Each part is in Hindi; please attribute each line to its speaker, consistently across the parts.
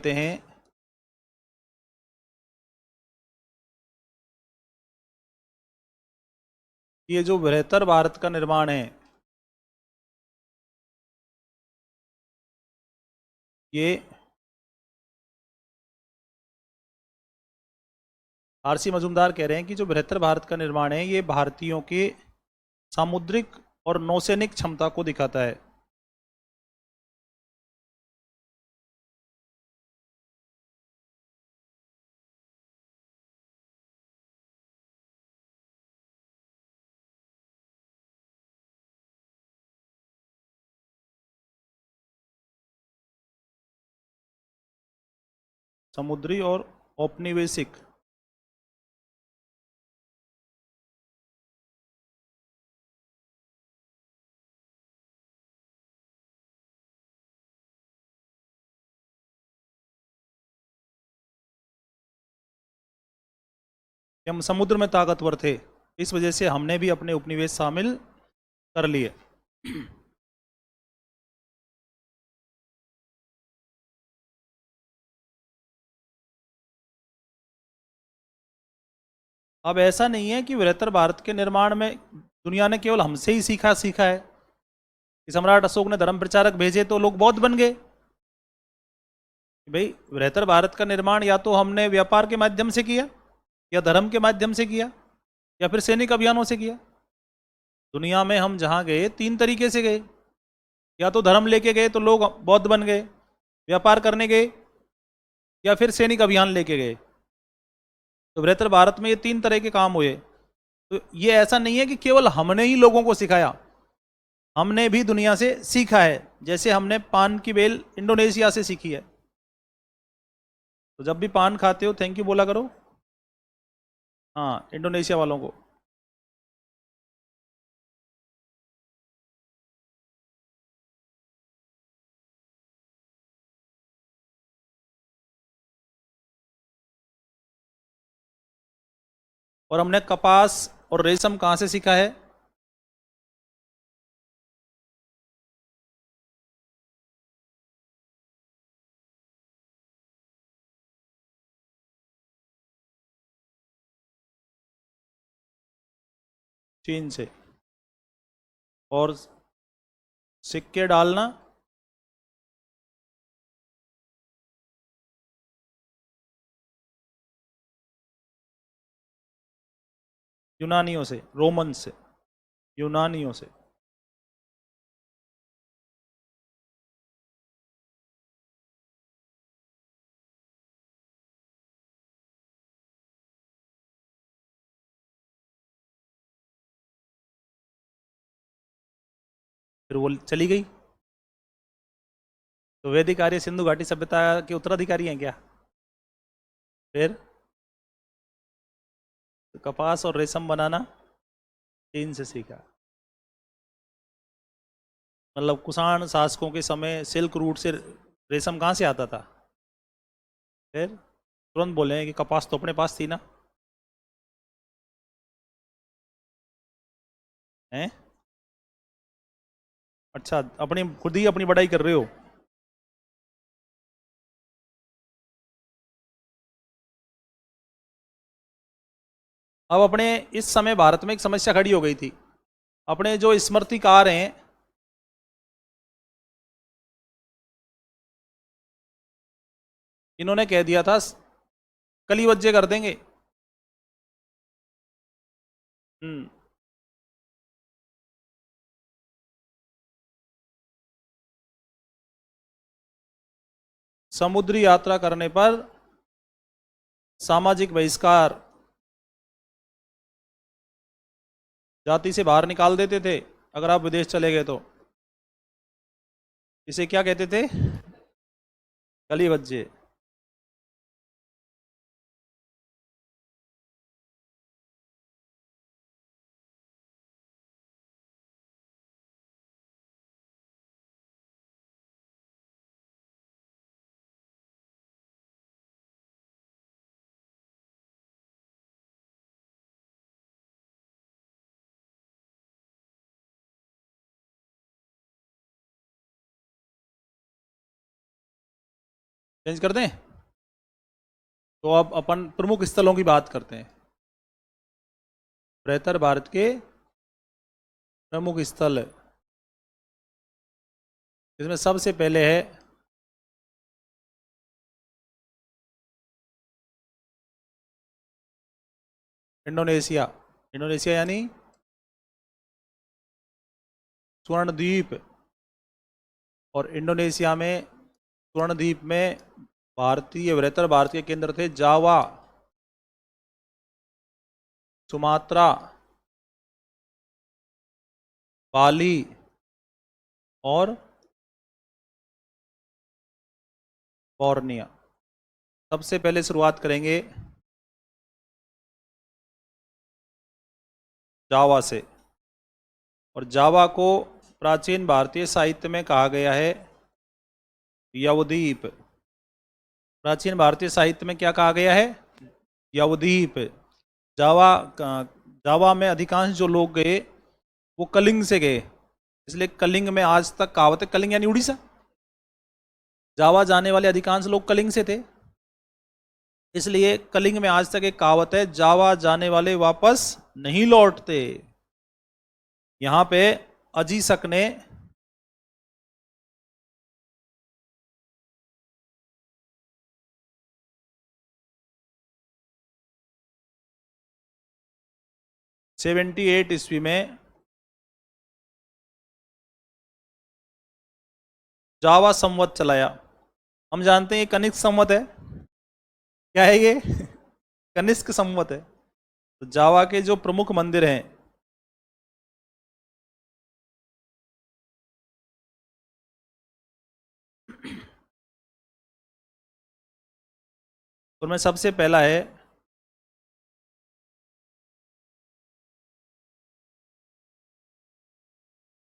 Speaker 1: कहते हैं ये जो बेहतर भारत का निर्माण है ये आरसी मजूमदार कह रहे हैं कि जो बेहतर भारत का निर्माण है ये भारतीयों के सामुद्रिक और नौसैनिक क्षमता को दिखाता है। समुद्री और औपनिवेशिक हम समुद्र में ताकतवर थे, इस वजह से हमने भी अपने उपनिवेश शामिल कर लिए। अब ऐसा नहीं है कि बृहत्तर भारत के निर्माण में दुनिया ने केवल हमसे ही सीखा है कि सम्राट अशोक ने धर्म प्रचारक भेजे तो लोग बौद्ध बन गए। भाई बृहत्तर भारत का निर्माण या तो हमने व्यापार के माध्यम से किया, या धर्म के माध्यम से किया, या फिर सैनिक अभियानों से किया। दुनिया में हम जहाँ गए तीन तरीके से गए, या तो धर्म लेके गए तो लोग बौद्ध बन गए, व्यापार करने गए, या फिर सैनिक अभियान लेके गए। तो बृहत्तर भारत में ये तीन तरह के काम हुए। तो ये ऐसा नहीं है कि केवल हमने ही लोगों को सिखाया, हमने भी दुनिया से सीखा है। जैसे हमने पान की बेल इंडोनेशिया से सीखी है। तो जब भी पान खाते हो थैंक यू बोला करो, हाँ, इंडोनेशिया वालों को। और हमने कपास और रेशम कहाँ से सीखा है? चीन से। और सिक्के डालना यूनानियों से, रोमन से, यूनानियों से। फिर वो चली गई। तो वैदिक आर्य सिंधु घाटी सभ्यता के उत्तराधिकारी हैं क्या? फिर तो कपास और रेशम बनाना चीन से सीखा। मतलब कुषाण शासकों के समय सिल्क रूट से रेशम कहाँ से आता था? फिर तुरंत बोले हैं कि कपास तो अपने पास थी ना। हैं? अच्छा, अपनी खुद ही अपनी बड़ाई कर रहे हो। अब अपने इस समय भारत में एक समस्या खड़ी हो गई थी। अपने जो स्मृतिकार हैं, इन्होंने कह दिया था कलिवज्जे कर देंगे। हम्म। समुद्री यात्रा करने पर सामाजिक बहिष्कार, जाति से बाहर निकाल देते थे अगर आप विदेश चले गए तो। इसे क्या कहते थे? कलिवज्जे। चेंज कर दें? तो अब अपन प्रमुख स्थलों की बात करते हैं। बृहत्तर भारत के प्रमुख स्थल, इसमें सबसे पहले है इंडोनेशिया। इंडोनेशिया यानी स्वर्ण द्वीप। और इंडोनेशिया में स्वर्ण द्वीप में भारतीय बृहत्तर भारत के केंद्र थे जावा, सुमात्रा, बाली और बोर्निया। सबसे पहले शुरुआत करेंगे जावा से। और जावा को प्राचीन भारतीय साहित्य में कहा गया है यवद्वीप। प्राचीन भारतीय साहित्य में क्या कहा गया है? यवद्वीप। जावा जावा में अधिकांश जो लोग गए वो कलिंग से गए, इसलिए कलिंग में आज तक कहावत है, कलिंग यानी उड़ीसा। जावा जाने वाले अधिकांश लोग कलिंग से थे, इसलिए कलिंग में आज तक एक कहावत है, जावा जाने वाले वापस नहीं लौटते। यहां पे अजीसक ने सेवेंटी 8 ईस्वी में जावा संवत चलाया। हम जानते हैं ये कनिष्क संवत है। क्या है ये? कनिष्क संवत है। तो जावा के जो प्रमुख मंदिर हैं, उनमें सबसे पहला है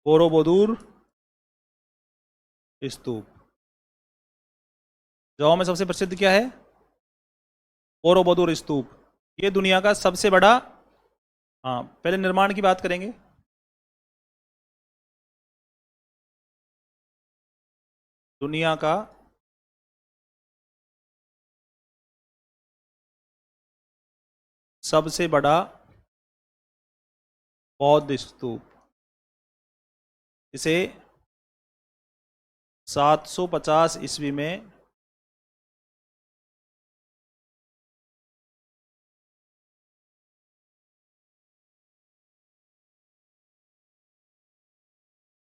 Speaker 1: बोरोबुदुर स्तूप। जावा में सबसे प्रसिद्ध क्या है? बोरोबुदुर स्तूप। ये दुनिया का सबसे बड़ा, हाँ पहले निर्माण की बात करेंगे। दुनिया का सबसे बड़ा बौद्ध स्तूप। इसे 750 ईस्वी में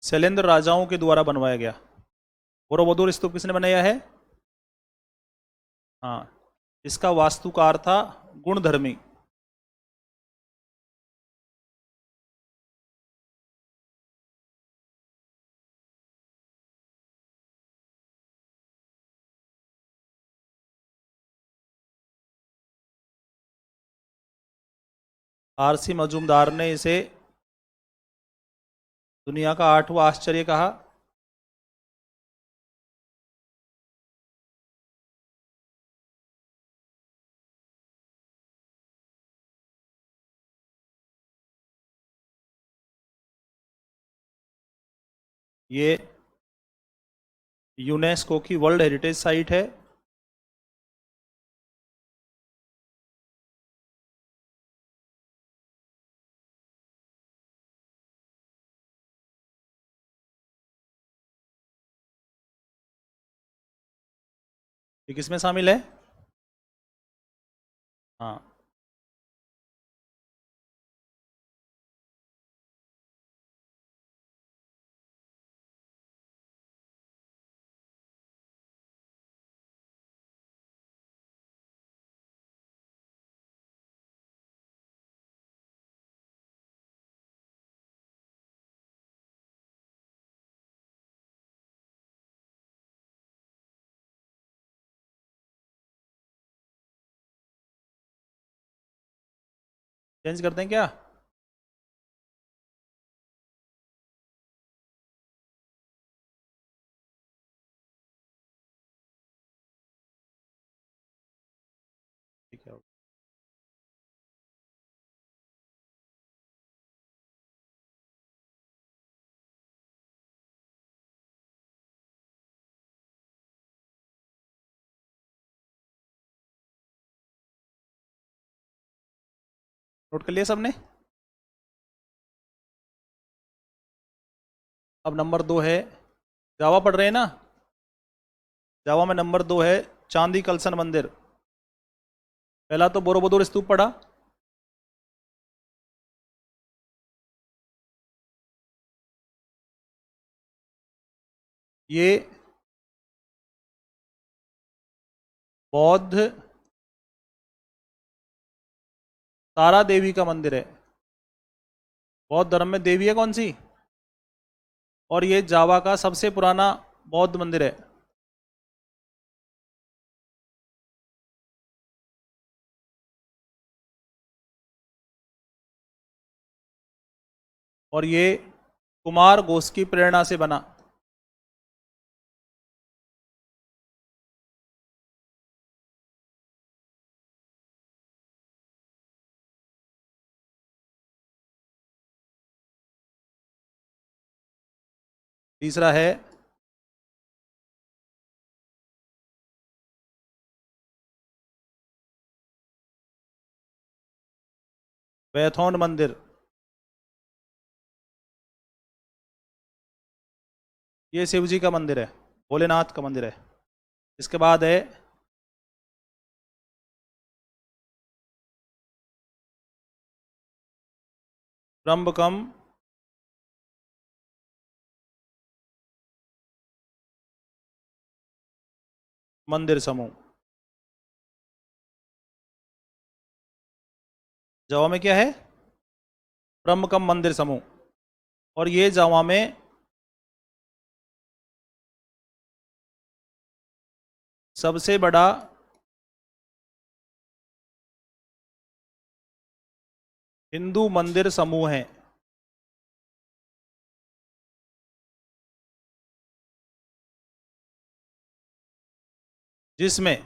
Speaker 1: शैलेंद्र राजाओं के द्वारा बनवाया गया। बोरोबुदुर स्तूप किसने बनाया है? हाँ, इसका वास्तुकार था गुणधर्मी। आरसी मजूमदार ने इसे दुनिया का 8वां आश्चर्य कहा। ये यूनेस्को की वर्ल्ड हेरिटेज साइट है। ये किसमें शामिल है? हाँ, चेंज करते हैं क्या? ठीक है। नोट कर लिया सबने? अब नंबर 2 है, जावा पढ़ रहे हैं ना, जावा में नंबर 2 है चांदी कलसन मंदिर। पहला तो बोरोबुदुर स्तूप पढ़ा, ये बौद्ध तारा देवी का मंदिर है। बौद्ध धर्म में देवी है कौन सी? और ये जावा का सबसे पुराना बौद्ध मंदिर है। और ये कुमार घोष की प्रेरणा से बना। तीसरा है वैथौन मंदिर, ये शिव जी का मंदिर है, भोलेनाथ का मंदिर है। इसके बाद है ब्रह्मकम मंदिर समूह। जावा में क्या है? ब्रह्मकम मंदिर समूह। और ये जावा में सबसे बड़ा हिंदू मंदिर समूह है। जिसमें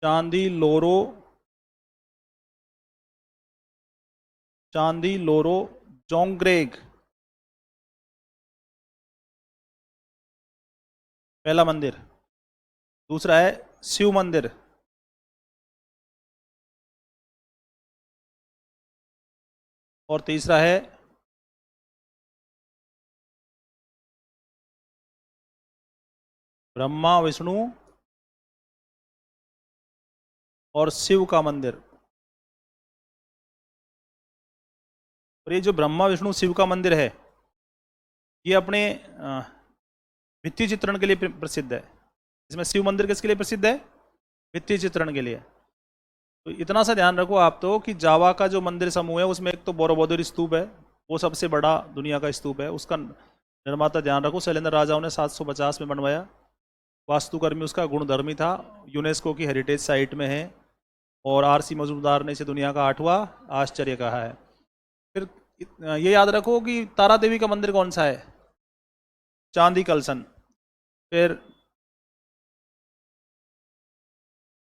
Speaker 1: चांदी लोरो जोंग्रेग पहला मंदिर। दूसरा है शिव मंदिर। और तीसरा है ब्रह्मा विष्णु और शिव का मंदिर। और ये जो ब्रह्मा विष्णु शिव का मंदिर है, ये अपने भित्ति चित्रण के लिए प्रसिद्ध है। इसमें शिव मंदिर किसके लिए प्रसिद्ध है? भित्ति चित्रण के लिए। तो इतना सा ध्यान रखो आप तो कि जावा का जो मंदिर समूह है उसमें एक तो बोरोबुदुर स्तूप है, वो सबसे बड़ा दुनिया का स्तूप है। उसका निर्माता ध्यान रखो शैलेंद्र राजाओं ने 750 में बनवाया। वास्तुकर्मी उसका गुणधर्मी था, यूनेस्को की हेरिटेज साइट में है। और आरसी मजूमदार ने इसे दुनिया का 8वां आश्चर्य कहा है। फिर ये याद रखो कि तारा देवी का मंदिर कौन सा है? चांदी कलसन। फिर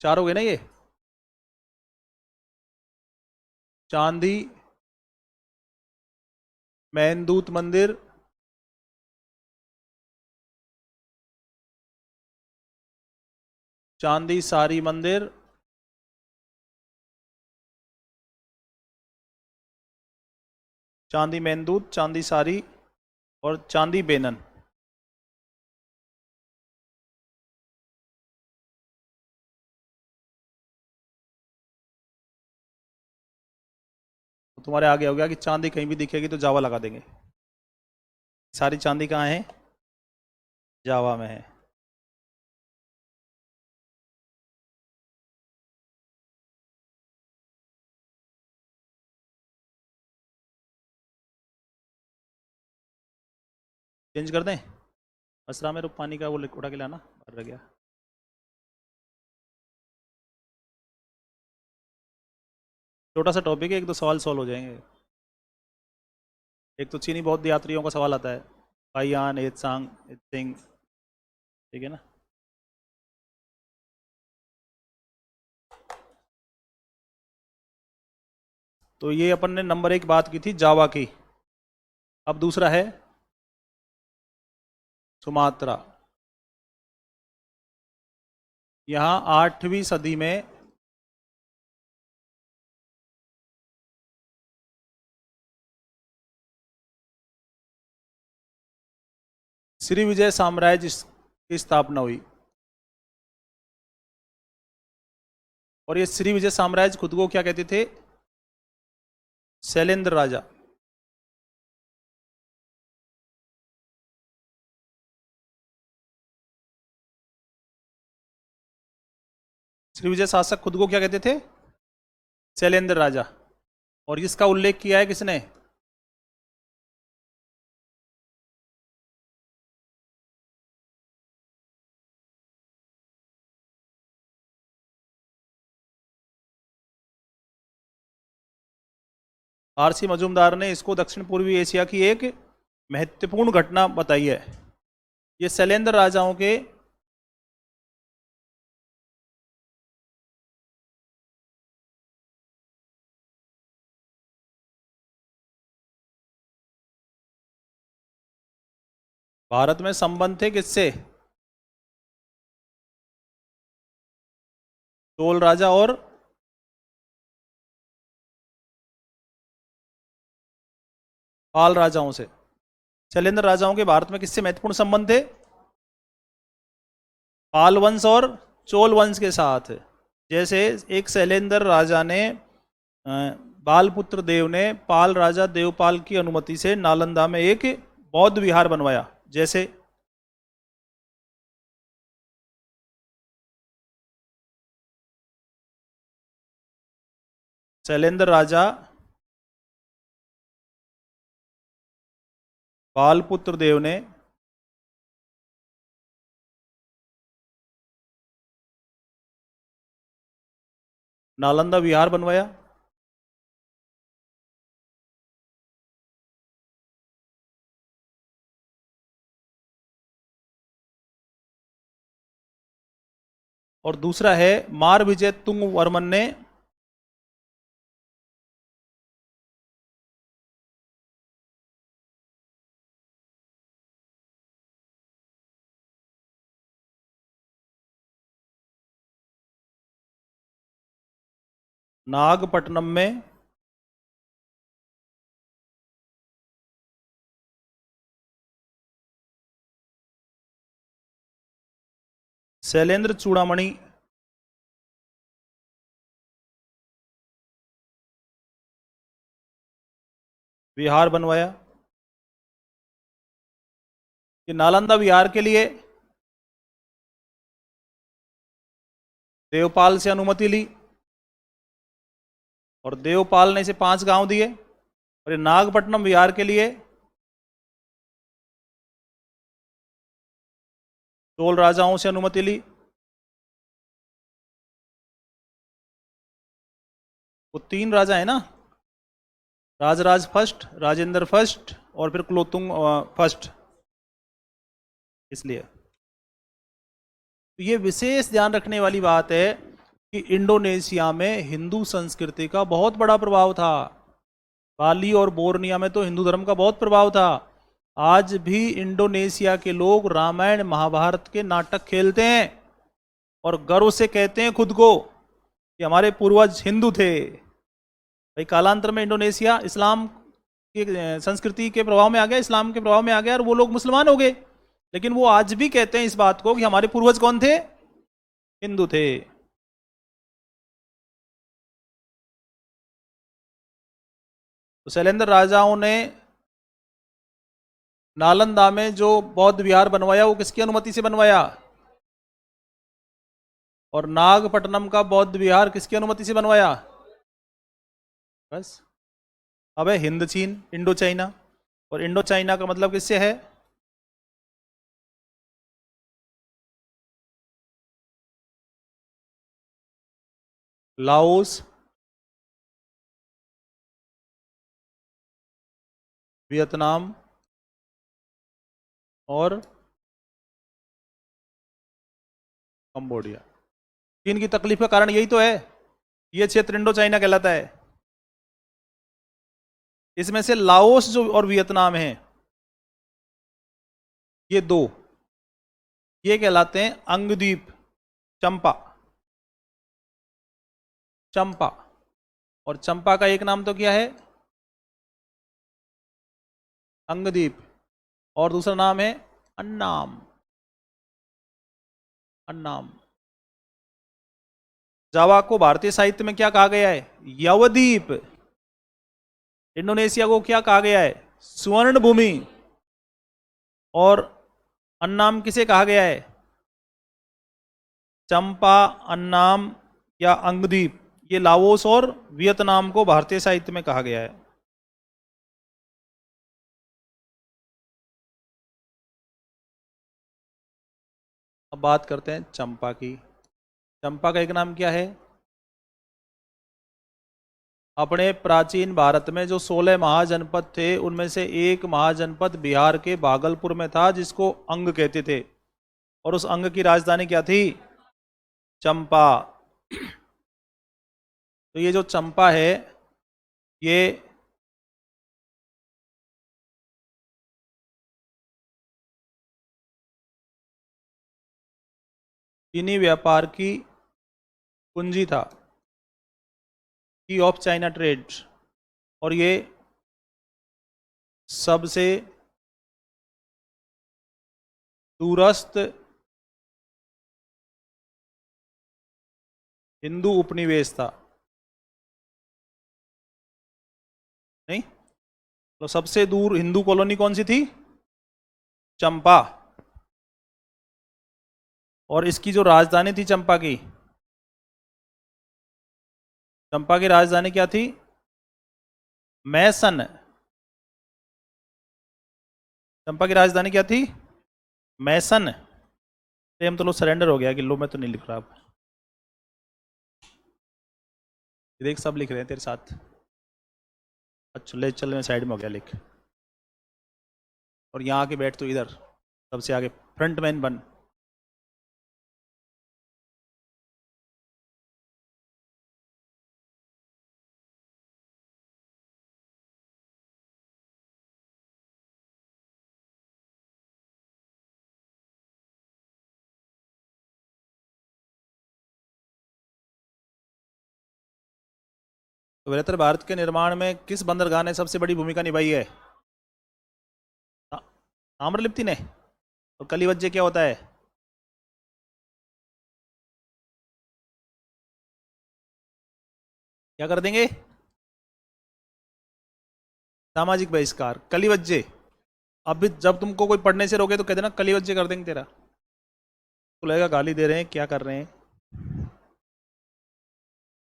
Speaker 1: 4 हो गए ना ये। चांदी मैनदूत मंदिर, चांदी सारी मंदिर, चांदी मैनदूत, चांदी सारी और चांदी बेनन। तो तुम्हारे आगे हो गया कि चांदी कहीं भी दिखेगी तो जावा लगा देंगे। सारी चांदी कहाँ है? जावा में है। चेंज कर दें? असरा में पानी का वो उठा के लाना, भर रह गया। छोटा सा टॉपिक है, 1-2 सवाल सॉल्व हो जाएंगे। एक तो चीनी बौद्ध यात्रियों का सवाल आता है, पाइयान एत्सांग एत्सिंग, ठीक है ना। तो ये अपन ने नंबर 1 बात की थी जावा की। अब दूसरा है सुमात्रा। यहाँ 8वीं सदी में श्री विजय साम्राज्य की स्थापना हुई। और ये श्री विजय साम्राज्य खुद को क्या कहते थे? शैलेंद्र राजा। श्री विजय शासक खुद को क्या कहते थे? शैलेंद्र राजा। और इसका उल्लेख किया है किसने? आरसी मजूमदार ने इसको दक्षिण पूर्वी एशिया की एक महत्वपूर्ण घटना बताई है। ये शैलेंद्र राजाओं के भारत में संबंध थे किससे? चोल राजा और पाल राजाओं से। शैलेंद्र राजाओं के भारत में किससे महत्वपूर्ण संबंध थे? पाल वंश और चोल वंश के साथ। जैसे एक शैलेंद्र राजा ने बालपुत्र देव ने पाल राजा देवपाल की अनुमति से नालंदा में एक बौद्ध विहार बनवाया। जैसे शैलेंद्र राजा बालपुत्र देव ने नालंदा विहार बनवाया। और दूसरा है मार विजय तुंग वर्मन ने नागपट्टनम में शैलेंद्र चूड़ामणि विहार बनवाया। कि नालंदा विहार के लिए देवपाल से अनुमति ली और देवपाल ने इसे 5 गांव दिए। और ये नागपट्टनम विहार के लिए चोल राजाओं से अनुमति ली। वो 3 राजा है ना, राजराज फर्स्ट, राजेंद्र फर्स्ट और फिर कुलोत्तुंग फर्स्ट। इसलिए तो ये विशेष ध्यान रखने वाली बात है कि इंडोनेशिया में हिंदू संस्कृति का बहुत बड़ा प्रभाव था। बाली और बोर्निया में तो हिंदू धर्म का बहुत प्रभाव था। आज भी इंडोनेशिया के लोग रामायण महाभारत के नाटक खेलते हैं और गर्व से कहते हैं खुद को कि हमारे पूर्वज हिंदू थे। भाई कालांतर में इंडोनेशिया इस्लाम की संस्कृति के प्रभाव में आ गया, इस्लाम के प्रभाव में आ गया और वो लोग मुसलमान हो गए। लेकिन वो आज भी कहते हैं इस बात को कि हमारे पूर्वज कौन थे? हिंदू थे। तो शैलेंद्र राजाओं ने नालंदा में जो बौद्ध विहार बनवाया वो किसकी अनुमति से बनवाया? और नागपट्टनम का बौद्ध विहार किसकी अनुमति से बनवाया? बस। अब है हिंद चीन, इंडो चाइना। और इंडो चाइना का मतलब किससे है? लाओस, वियतनाम और कंबोडिया। चीन की तकलीफ का कारण यही तो है। ये क्षेत्र इंडो चाइना कहलाता है। इसमें से लाओस जो और वियतनाम है, ये दो, ये कहलाते हैं अंगद्वीप, चंपा, चंपा। और चंपा का एक नाम तो क्या है? अंगद्वीप। और दूसरा नाम है अन्नाम, अन्नाम। जावा को भारतीय साहित्य में क्या कहा गया है? यवद्वीप। इंडोनेशिया को क्या कहा गया है? स्वर्ण भूमि। और अन्नाम किसे कहा गया है? चंपा, अन्नाम या अंगद्वीप, ये लाओस और वियतनाम को भारतीय साहित्य में कहा गया है। अब बात करते हैं चंपा की। चंपा का एक नाम क्या है? अपने प्राचीन भारत में जो 16 महाजनपद थे, उनमें से एक महाजनपद बिहार के भागलपुर में था, जिसको अंग कहते थे। और उस अंग की राजधानी क्या थी? चंपा। तो ये जो चंपा है, ये चीनी व्यापार की कुंजी था, की ऑफ चाइना ट्रेड। और ये सबसे दूरस्थ हिंदू उपनिवेश था। नहीं, तो सबसे दूर हिंदू कॉलोनी कौन सी थी? चंपा। और इसकी जो राजधानी थी चंपा की, चंपा की राजधानी क्या थी? मैसन। चंपा की राजधानी क्या थी? मैसन। सेम तो लो सरेंडर हो गया, किलो में तो नहीं लिख रहा अब। ये देख, सब लिख रहे हैं तेरे साथ। अच्छा ले चल, मैं साइड में हो गया लिख। और यहाँ आके बैठ तो इधर, सबसे आगे फ्रंट मैन बन। तो बेहतर भारत के निर्माण में किस बंदरगाह ने सबसे बड़ी भूमिका निभाई है? ताम्रलिप्ति ने। और कलिवज्जे क्या होता है? क्या कर देंगे? सामाजिक बहिष्कार, कलिवज्जे। अब भी जब तुमको कोई पढ़ने से रोके तो कह देना कलिवज्जे कर देंगे तेरा। तो लगेगा गाली दे रहे हैं, क्या कर रहे हैं।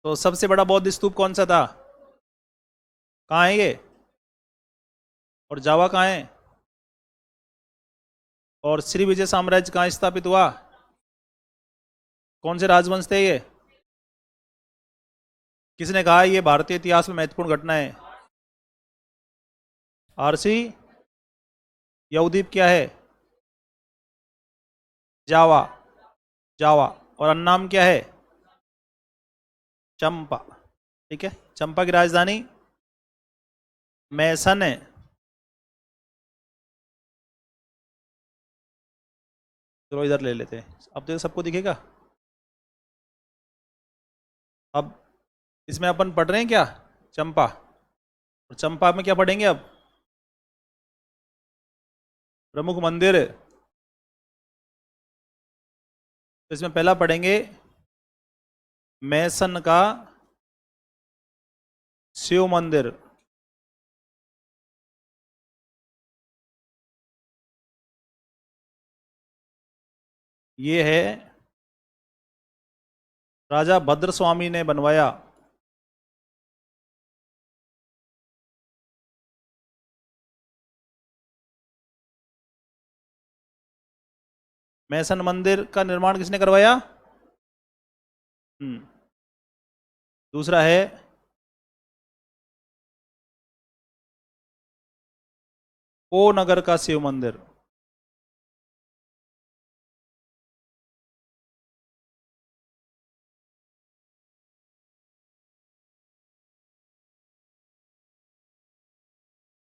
Speaker 1: तो सबसे बड़ा बौद्ध स्तूप कौन सा था? कहाँ है ये? और जावा कहाँ है? और श्री विजय साम्राज्य कहाँ स्थापित हुआ? कौन से राजवंश थे ये? किसने कहा ये भारतीय इतिहास में महत्वपूर्ण घटना है? आरसी। यवद्वीप क्या है? जावा, जावा। और अन्नाम क्या है? चंपा। ठीक है, चंपा की राजधानी मैसन है। चलो इधर ले लेते हैं, अब तो सबको दिखेगा। अब इसमें अपन पढ़ रहे हैं क्या? चंपा। और चंपा में क्या पढ़ेंगे अब? प्रमुख मंदिर। तो इसमें पहला पढ़ेंगे मैसन का शिव मंदिर। ये है राजा भद्र स्वामी ने बनवाया। मैसन मंदिर का निर्माण किसने करवाया? दूसरा है ओ नगर का शिव मंदिर।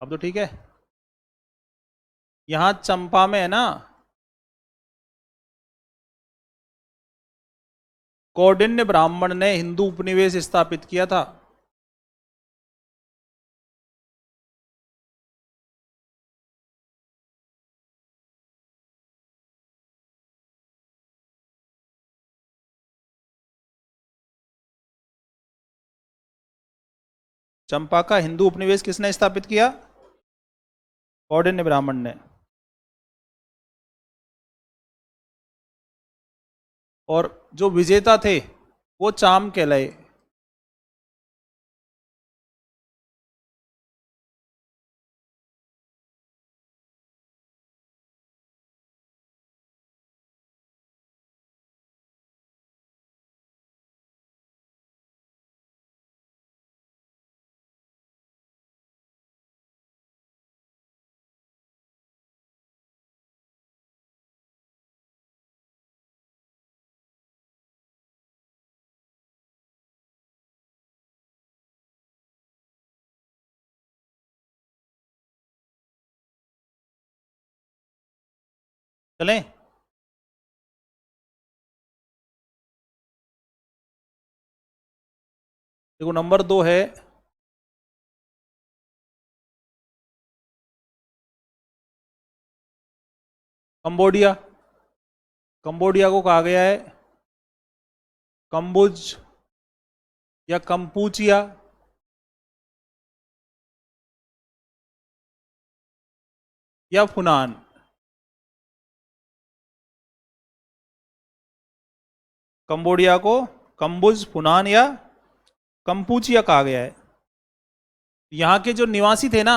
Speaker 1: अब तो ठीक है। यहां चंपा में है ना, कौंडिन्य ब्राह्मण ने हिंदू उपनिवेश स्थापित किया था। चंपा का हिंदू उपनिवेश किसने स्थापित किया? कौंडिन्य ब्राह्मण ने। और जो विजेता थे वो चाम कहलाए। चलें? देखो नंबर 2 है कंबोडिया। कंबोडिया को कहा गया है कंबुज या कंपूचिया। या फुनान। कंबोडिया को कंबुज, फुनान या कंपूचिया कहा गया है। यहाँ के जो निवासी थे ना,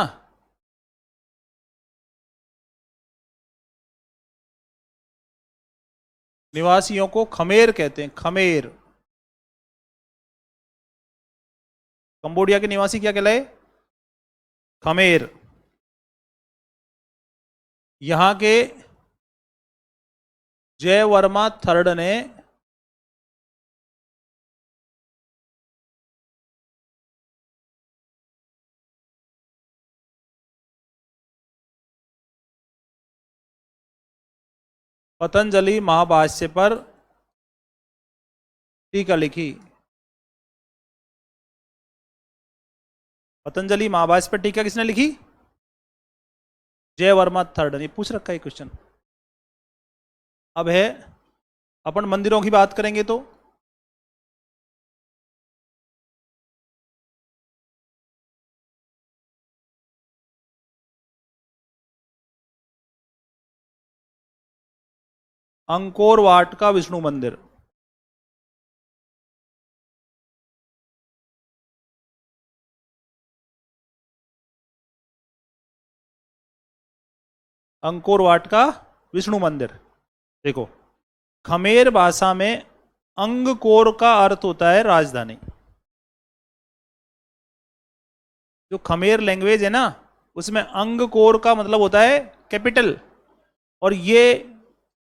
Speaker 1: निवासियों को खमेर कहते हैं, खमेर। कंबोडिया के निवासी क्या कहलाए? खमेर। यहाँ के जय वर्मा थर्ड ने पतंजलि महाभाष्य पर टीका लिखी। पतंजलि महाभाष्य पर टीका किसने लिखी? जय वर्मा थर्ड ने। पूछ रखा है क्वेश्चन। अब है अपन मंदिरों की बात करेंगे तो अंकोर वाट का विष्णु मंदिर। अंकोर वाट का विष्णु मंदिर। देखो खमेर भाषा में अंगकोर का अर्थ होता है राजधानी। जो खमेर लैंग्वेज है ना, उसमें अंगकोर का मतलब होता है कैपिटल। और ये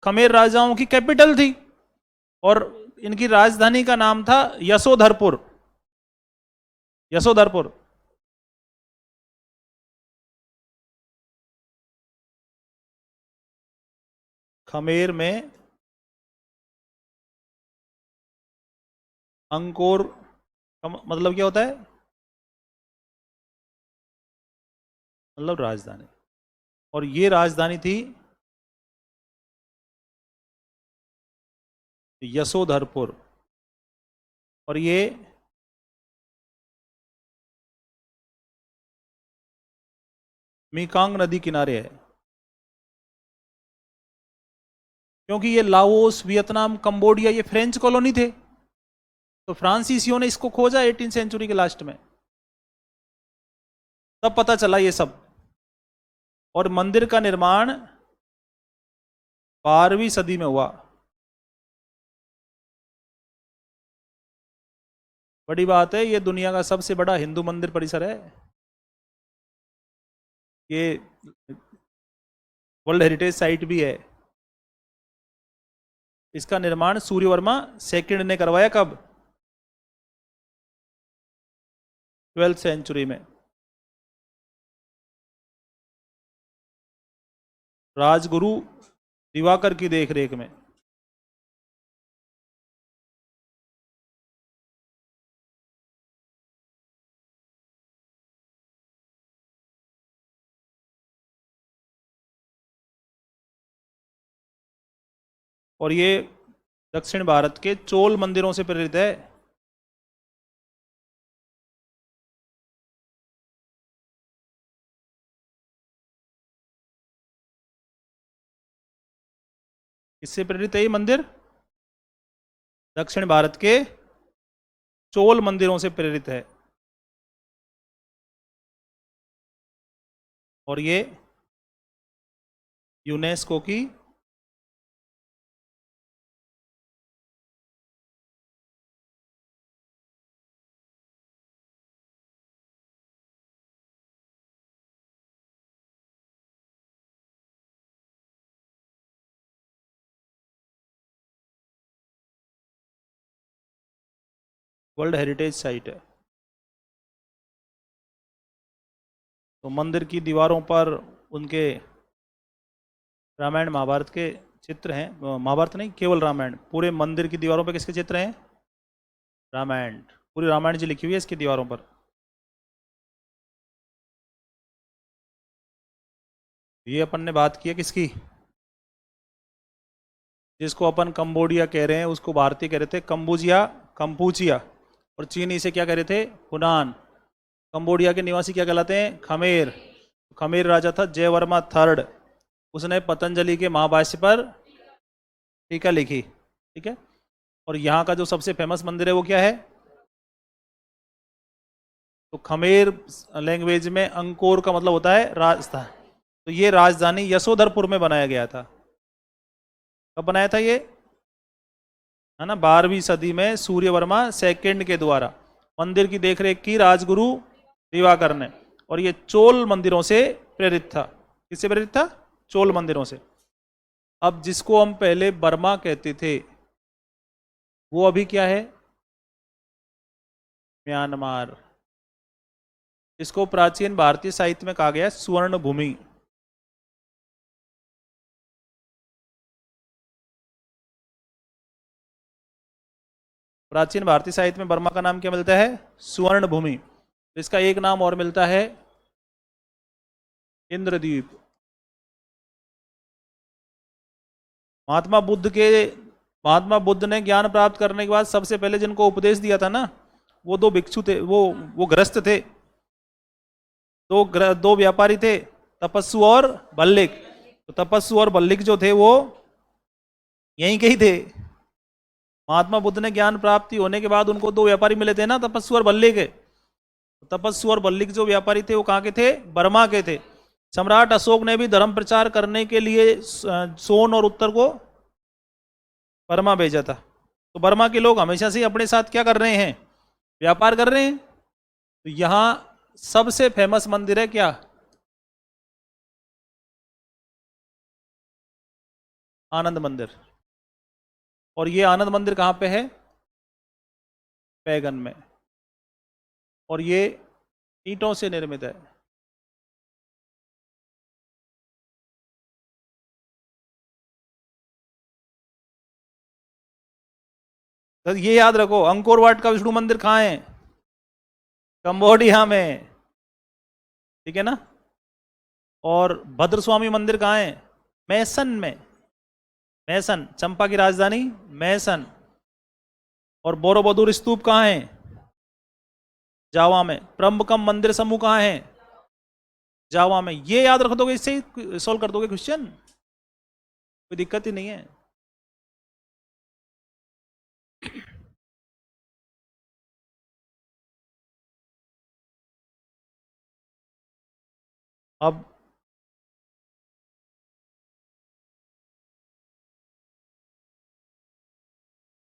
Speaker 1: खमेर राजाओं की कैपिटल थी और इनकी राजधानी का नाम था यशोधरपुर। यशोधरपुर। खमेर में अंकोर का मतलब क्या होता है? मतलब राजधानी। और ये राजधानी थी यशोधरपुर। और ये मीकांग नदी किनारे है। क्योंकि ये लाओस, वियतनाम, कंबोडिया ये फ्रेंच कॉलोनी थे, तो फ्रांसीसियों ने इसको खोजा 18 सेंचुरी के लास्ट में, तब पता चला ये सब। और मंदिर का निर्माण 12वीं सदी में हुआ। बड़ी बात है, ये दुनिया का सबसे बड़ा हिंदू मंदिर परिसर है। ये वर्ल्ड हेरिटेज साइट भी है। इसका निर्माण सूर्यवर्मा सेकंड ने करवाया। कब? 12th सेंचुरी में। राजगुरु दिवाकर की देखरेख में। और ये दक्षिण भारत के चोल मंदिरों से प्रेरित है। किससे प्रेरित है ये मंदिर? दक्षिण भारत के चोल मंदिरों से प्रेरित है। और ये यूनेस्को की वर्ल्ड हेरिटेज साइट है। तो मंदिर की दीवारों पर उनके रामायण महाभारत के चित्र हैं। महाभारत नहीं, केवल रामायण। पूरे मंदिर की दीवारों पर किसके चित्र हैं? रामायण। पूरी रामायण जी लिखी हुई है इसकी दीवारों पर। ये अपन ने बात की है किसकी? जिसको अपन कंबोडिया कह रहे हैं उसको भारतीय कह रहे थे कंबोजिया, कंपूचिया। और चीनी से क्या कह रहे थे? हुनान। कंबोडिया के निवासी क्या कहलाते हैं? खमेर। खमेर राजा था जयवर्मा थर्ड। उसने पतंजलि के महाभाष्य पर टीका लिखी। ठीक है। और यहाँ का जो सबसे फेमस मंदिर है वो क्या है? तो खमेर लैंग्वेज में अंकोर का मतलब होता है राजस्थान। तो ये राजधानी यशोधरपुर में बनाया गया था। कब बनाया था ये? है ना, 12वीं सदी में सूर्यवर्मा सेकंड के द्वारा मंदिर की देखरेख की राजगुरु दिवाकर ने। और ये चोल मंदिरों से प्रेरित था। किससे प्रेरित था? चोल मंदिरों से। अब जिसको हम पहले बर्मा कहते थे वो अभी क्या है? म्यांमार। इसको प्राचीन भारतीय साहित्य में कहा गया है स्वर्ण भूमि। प्राचीन भारतीय साहित्य में बर्मा का नाम क्या मिलता है? स्वर्ण भूमि। इसका एक नाम और मिलता है इंद्रद्वीप। महात्मा बुद्ध ने ज्ञान प्राप्त करने के बाद सबसे पहले जिनको उपदेश दिया था ना, वो दो भिक्षु थे। वो गृहस्थ थे। दो व्यापारी थे, तपस्सु और भल्लिक। तो तपस्सु और भल्लिक जो थे वो यहीं के ही थे। महात्मा बुद्ध ने ज्ञान प्राप्ति होने के बाद उनको दो व्यापारी मिले थे ना, तपस्सु और भल्लिक। तपस्सु और भल्लिक जो व्यापारी थे वो कहाँ के थे? बर्मा के थे। सम्राट अशोक ने भी धर्म प्रचार करने के लिए सोन और उत्तर को बर्मा भेजा था। तो बर्मा के लोग हमेशा से अपने साथ क्या कर रहे हैं? व्यापार कर रहे हैं। तो यहां सबसे फेमस मंदिर है क्या? आनंद मंदिर। और ये आनंद मंदिर कहां पे है? पैगन में। और ये ईंटों से निर्मित है। तो ये याद रखो, अंकोर वाट का विष्णु मंदिर कहाँ है? कंबोडिया में। ठीक है ना। और भद्र स्वामी मंदिर कहाँ है? मैसन में। मैसन, चंपा की राजधानी मैसन। और बोरोबदूर स्तूप कहाँ है? जावा में। प्रम्बकम मंदिर समूह कहाँ है? जावा में। ये याद रख दोगे, इससे ही सोल्व कर दोगे क्वेश्चन, कोई दिक्कत ही नहीं है। अब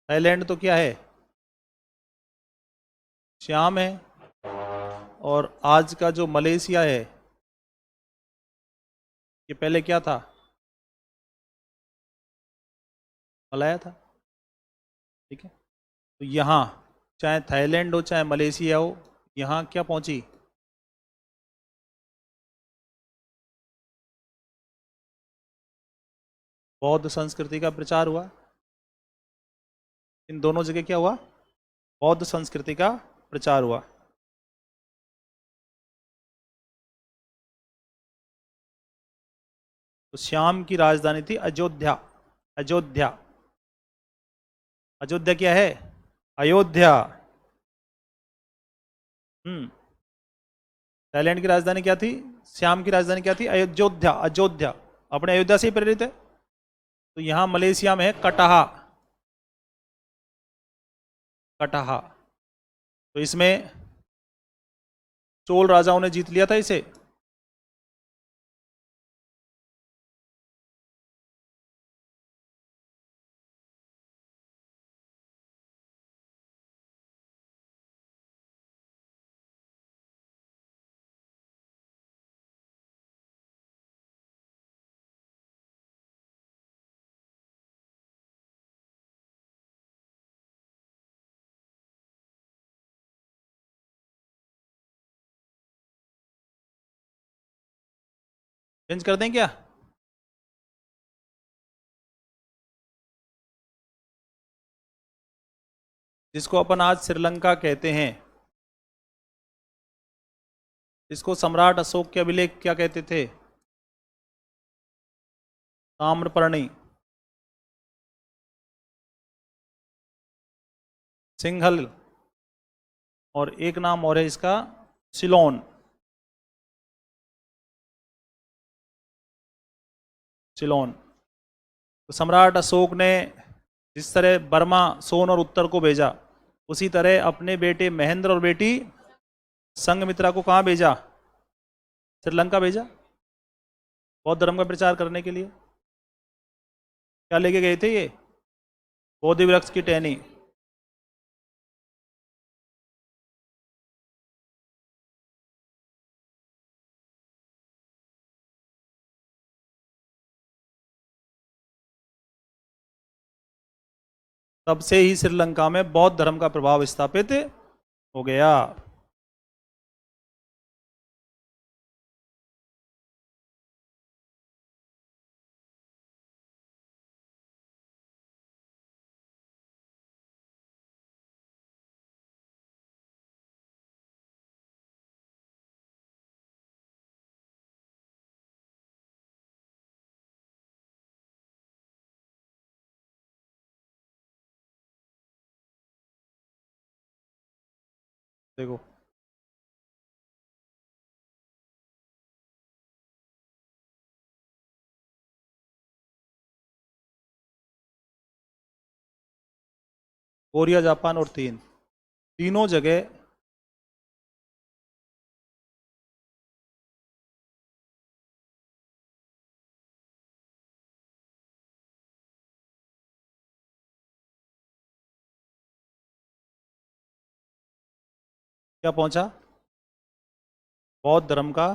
Speaker 1: थाईलैंड तो क्या है? श्याम है। और आज का जो मलेशिया है ये पहले क्या था? मलाया था। ठीक है। तो यहाँ चाहे थाईलैंड हो चाहे मलेशिया हो, यहाँ क्या पहुंची? बौद्ध संस्कृति का प्रचार हुआ। इन दोनों जगह क्या हुआ? बौद्ध संस्कृति का प्रचार हुआ। तो श्याम की राजधानी थी अयोध्या। अयोध्या, अयोध्या क्या है? अयोध्या। थाईलैंड की राजधानी क्या थी? श्याम की राजधानी क्या थी? अयोध्या। अयोध्या अपने अयोध्या से ही प्रेरित है। तो यहां मलेशिया में है कटाहा। कटाहा, तो इसमें चोल राजाओं ने जीत लिया था इसे। चेंज कर दें क्या? जिसको अपन आज श्रीलंका कहते हैं, इसको सम्राट अशोक के अभिलेख क्या कहते थे? ताम्रपर्णी। सिंघल, और एक नाम और है इसका, सिलोन। सिलोन। तो सम्राट अशोक ने जिस तरह बर्मा, सोन और उत्तर को भेजा, उसी तरह अपने बेटे महेंद्र और बेटी संघमित्रा को कहाँ भेजा? श्रीलंका भेजा, बौद्ध धर्म का प्रचार करने के लिए। क्या लेके गए थे ये? बोधि वृक्ष की टहनी। तब से ही श्रीलंका में बौद्ध धर्म का प्रभाव स्थापित हो गया। देखो, कोरिया, जापान और तीनों जगह क्या पहुंचा? बौद्ध धर्म का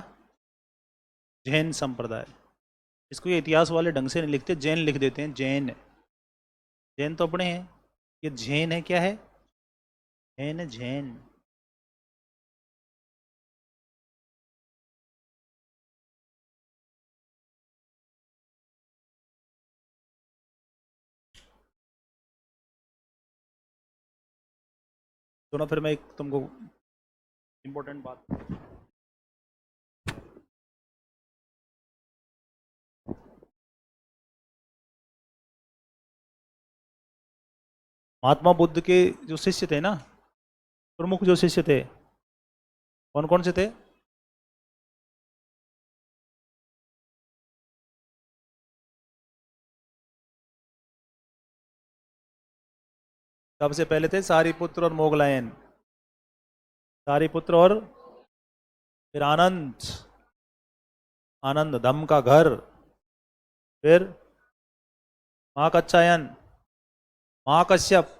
Speaker 1: जैन संप्रदाय। इसको ये इतिहास वाले ढंग से नहीं लिखते, जैन लिख देते हैं, जैन। जैन तो अपने हैं, ये जैन है। क्या है? जैन है, जैन। सुनो, फिर मैं एक तुमको इम्पोर्टेंट बात। महात्मा बुद्ध के जो शिष्य थे ना, प्रमुख जो शिष्य थे, कौन कौन से थे? सबसे पहले थे सारिपुत्र और मोगलायन। सारिपुत्र, और फिर आनंद, आनंद धम्म का घर, फिर महाकच्छायन, महाकश्यप,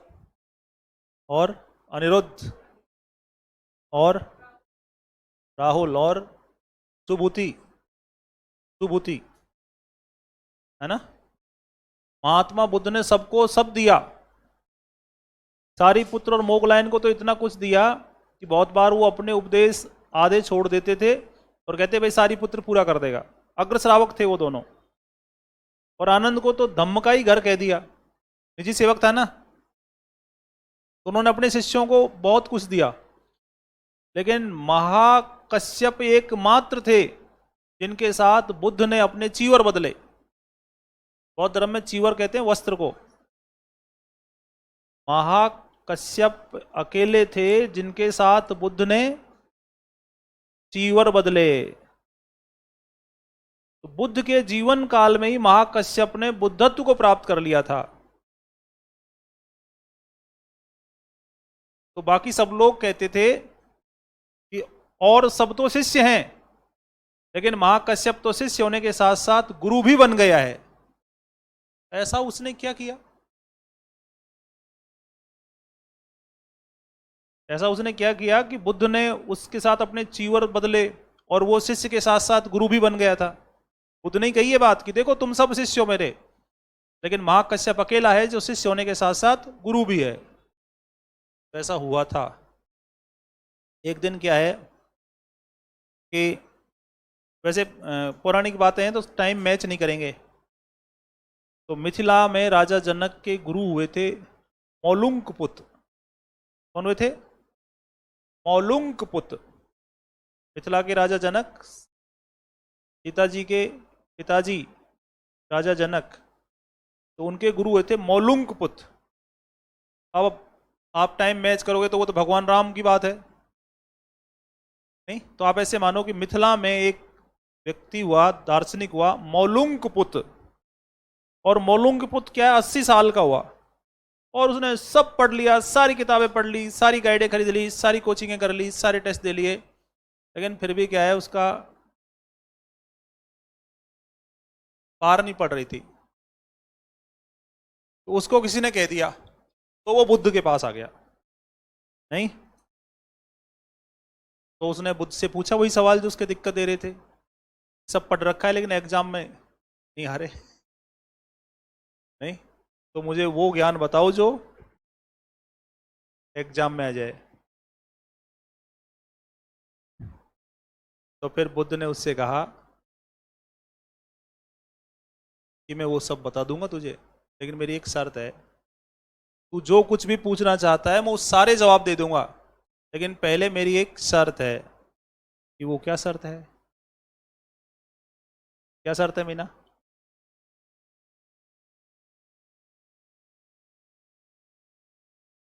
Speaker 1: और अनिरुद्ध, और राहुल, और सुबूति। सुबूति है ना। महात्मा बुद्ध ने सबको सब दिया। सारिपुत्र और मोगलायन को तो इतना कुछ दिया कि बहुत बार वो अपने उपदेश आधे छोड़ देते थे और कहते भाई सारिपुत्र पूरा कर देगा। अग्र श्रावक थे वो दोनों। और आनंद को तो धम्म का ही घर कह दिया, निजी सेवक था ना, तो उन्होंने अपने शिष्यों को बहुत कुछ दिया। लेकिन महाकश्यप एकमात्र थे जिनके साथ बुद्ध ने अपने चीवर बदले। बौद्ध धर्म में चीवर कहते हैं वस्त्र को। महाकश्यप अकेले थे जिनके साथ बुद्ध ने चीवर बदले। तो बुद्ध के जीवन काल में ही महाकश्यप ने बुद्धत्व को प्राप्त कर लिया था। तो बाकी सब लोग कहते थे कि और सब तो शिष्य हैं, लेकिन महाकश्यप तो शिष्य होने के साथ साथ गुरु भी बन गया है। ऐसा उसने क्या किया? ऐसा उसने क्या किया कि बुद्ध ने उसके साथ अपने चीवर बदले और वो शिष्य के साथ साथ गुरु भी बन गया था। बुद्ध ने कही ये बात कि देखो तुम सब शिष्य हो मेरे, लेकिन महाकश्यप अकेला है जो शिष्य होने के साथ साथ गुरु भी है। ऐसा हुआ था। एक दिन क्या है कि वैसे पौराणिक बातें हैं तो टाइम मैच नहीं करेंगे। तो मिथिला में राजा जनक के गुरु हुए थे मौलुंक पुत्र। कौन हुए थे? मौलुंक पुत्र। मिथिला के राजा जनक, सीताजी के पिताजी राजा जनक, तो उनके गुरु हुए थे मौलुंक पुत्र। अब आप टाइम मैच करोगे तो वो तो भगवान राम की बात है, नहीं? तो आप ऐसे मानो कि मिथिला में एक व्यक्ति हुआ, दार्शनिक हुआ मौलुंक पुत्र। और मौलुंक पुत्र क्या है, 80 साल का हुआ और उसने सब पढ़ लिया, सारी किताबें पढ़ ली, सारी गाइडें खरीद ली, सारी कोचिंगें कर ली, सारे टेस्ट दे लिए, लेकिन फिर भी क्या है, उसका पार नहीं पड़ रही थी। तो उसको किसी ने कह दिया, तो वो बुद्ध के पास आ गया। नहीं तो उसने बुद्ध से पूछा वही सवाल जो उसके दिक्कत दे रहे थे। सब पढ़ रखा है लेकिन एग्जाम में नहीं हारे, नहीं? तो मुझे वो ज्ञान बताओ जो एग्जाम में आ जाए। तो फिर बुद्ध ने उससे कहा कि मैं वो सब बता दूंगा तुझे, लेकिन मेरी एक शर्त है, तू जो कुछ भी पूछना चाहता है मैं उस सारे जवाब दे दूंगा, लेकिन पहले मेरी एक शर्त है। कि वो क्या शर्त है? क्या शर्त है मीना?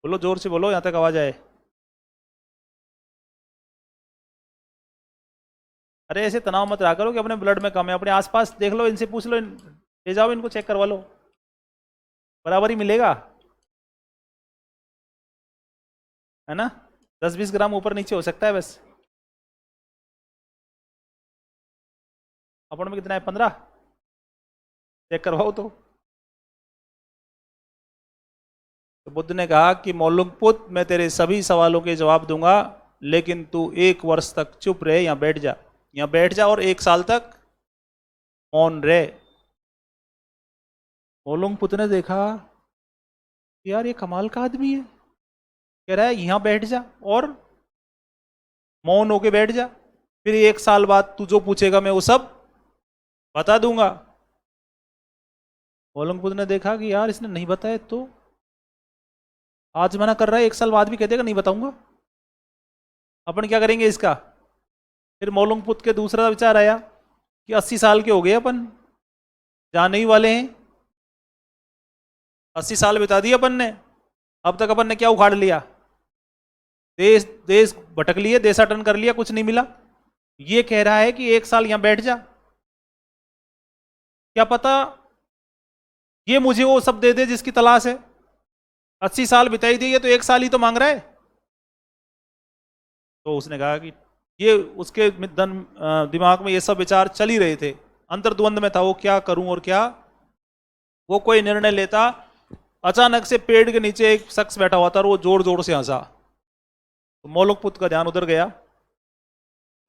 Speaker 1: बोलो, जोर से बोलो, यहां तक आवाज आए। अरे ऐसे तनाव मत रहा करो कि अपने ब्लड में कम है। अपने आसपास देख लो, इनसे पूछ लो, ले जाओ इनको, चेक करवा लो, बराबर ही मिलेगा, है ना? 10-20 ग्राम ऊपर नीचे हो सकता है बस। अपन में कितना है? 15। चेक करवाओ तो बुद्ध ने कहा कि मौलुक पुत्र, मैं तेरे सभी सवालों के जवाब दूंगा, लेकिन तू 1 वर्ष तक चुप रहे, यहाँ बैठ जा, यहाँ बैठ जा, और 1 साल तक मौन रहे। मौलुक पुत्र ने देखा यार ये कमाल का आदमी है, कह रहा है यहाँ बैठ जा और मौन होके बैठ जा, फिर 1 साल बाद तू जो पूछेगा मैं वो सब बता दूंगा। मौलुक पुत्र ने देखा कि यार इसने नहीं बताया, तो आज मना कर रहा है, 1 साल बाद भी कह देगा नहीं बताऊंगा, अपन क्या करेंगे इसका? फिर मौलुक पुत्र के दूसरा विचार आया कि 80 साल के हो गए, अपन जाने ही वाले हैं, 80 साल बिता दिए अपन ने, अब तक अपन ने क्या उखाड़ लिया? देश देश भटक लिए, देशाटन कर लिया, कुछ नहीं मिला। ये कह रहा है कि 1 साल यहां बैठ जा, क्या पता ये मुझे वो सब दे दे जिसकी तलाश है। 80 साल बिताई दिए तो 1 साल ही तो मांग रहा है। तो उसने कहा कि ये उसके दिमाग में ये सब विचार चल ही रहे थे, अंतर्द्वंद में था वो, क्या करूं और क्या। वो कोई निर्णय लेता, अचानक से पेड़ के नीचे एक शख्स बैठा हुआ था और वो जोर जोर से हंसा। तो मौलुक पुत्र का ध्यान उधर गया।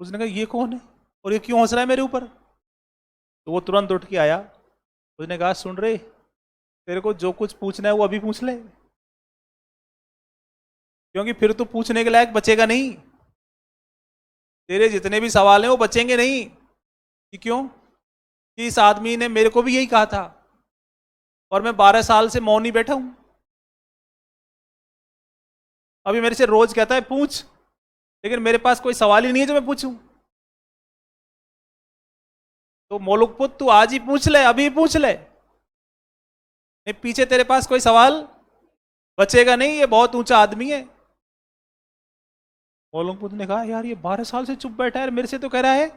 Speaker 1: उसने कहा ये कौन है और ये क्यों हंस रहा है मेरे ऊपर? तो वो तुरंत उठ के आया। उसने कहा सुन रहे, तेरे को जो कुछ पूछना है वो अभी पूछ ले, क्योंकि फिर तो पूछने के लायक बचेगा नहीं, तेरे जितने भी सवाल हैं वो बचेंगे नहीं। कि क्यों? कि इस आदमी ने मेरे को भी यही कहा था और मैं 12 साल से मौन ही बैठा हूं। अभी मेरे से रोज कहता है पूछ, लेकिन मेरे पास कोई सवाल ही नहीं है जो मैं पूछूं। तो मोलुकपुत तू आज ही पूछ ले, अभी पूछ ले, नहीं पीछे तेरे पास कोई सवाल बचेगा नहीं, ये बहुत ऊंचा आदमी है। मोलुकपुत ने कहा यार ये 12 साल से चुप बैठा है, मेरे से तो कह रहा है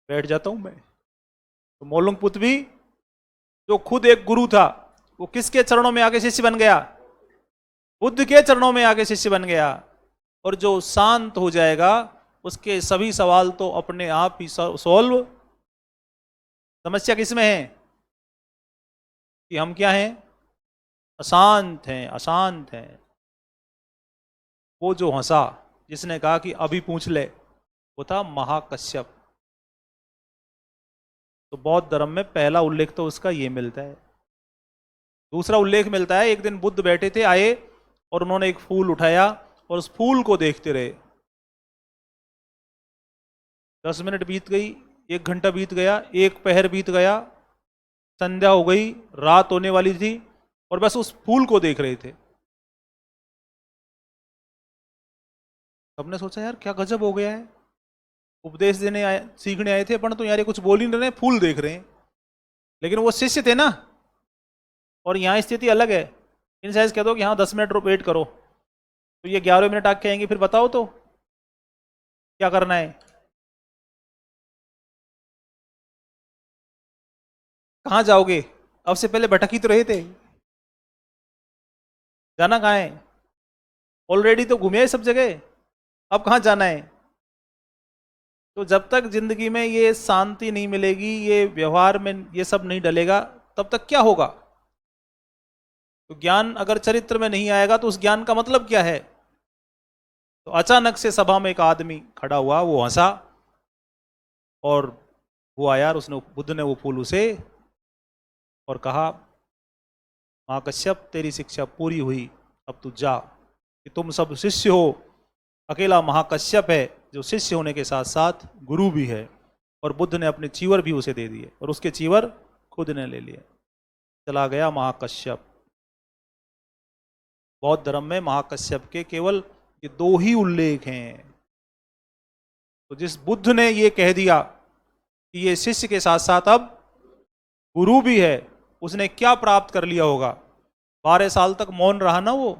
Speaker 1: बैठ जाता हूं मैं। तो मोलुकपुत भी जो खुद एक गुरु था, वो किसके चरणों में आके शिष्य बन गया? बुद्ध के चरणों में आके शिष्य बन गया। और जो शांत हो जाएगा उसके सभी सवाल तो अपने आप ही सॉल्व। समस्या किसमें है? कि हम क्या हैं? अशांत हैं, अशांत हैं। वो जो हंसा, जिसने कहा कि अभी पूछ ले, वो था महाकश्यप। तो बौद्ध धर्म में पहला उल्लेख तो उसका ये मिलता है। दूसरा उल्लेख मिलता है, एक दिन बुद्ध बैठे थे, आए और उन्होंने एक फूल उठाया और उस फूल को देखते रहे। 10 मिनट बीत गई, 1 घंटा बीत गया, 1 पहर बीत गया, संध्या हो गई, रात होने वाली थी, और बस उस फूल को देख रहे थे। सबने सोचा यार क्या गजब हो गया है, उपदेश देने आए, सीखने आए थे अपन तो, यार ये कुछ बोल ही नहीं रहे, फूल देख रहे हैं। लेकिन वो शिष्य थे ना, और यहाँ स्थिति अलग है। इन साइज कह दो कि हाँ 10 मिनट वेट करो, तो ये 11 मिनट आके आएंगे, फिर बताओ तो क्या करना है, कहाँ जाओगे? अब से पहले भटक ही तो रहे थे, जाना कहाँ है? ऑलरेडी तो घूमे सब जगह, अब कहाँ जाना है? तो जब तक जिंदगी में ये शांति नहीं मिलेगी, ये व्यवहार में ये सब नहीं डलेगा, तब तक क्या होगा? तो ज्ञान अगर चरित्र में नहीं आएगा तो उस ज्ञान का मतलब क्या है? तो अचानक से सभा में एक आदमी खड़ा हुआ, वो हंसा और वो आया और उसने, बुद्ध ने वो फूल उसे और कहा महाकश्यप तेरी शिक्षा पूरी हुई, अब तू जा, कि तुम सब शिष्य हो। अकेला महाकश्यप है जो शिष्य होने के साथ साथ गुरु भी है। और बुद्ध ने अपने चीवर भी उसे दे दिए और उसके चीवर खुद ने ले लिए। चला गया महाकश्यप। बौद्ध धर्म में महाकश्यप के केवल ये 2 ही उल्लेख हैं। तो जिस बुद्ध ने ये कह दिया कि ये शिष्य के साथ साथ अब गुरु भी है, उसने क्या प्राप्त कर लिया होगा? 12 साल तक मौन रहा ना वो।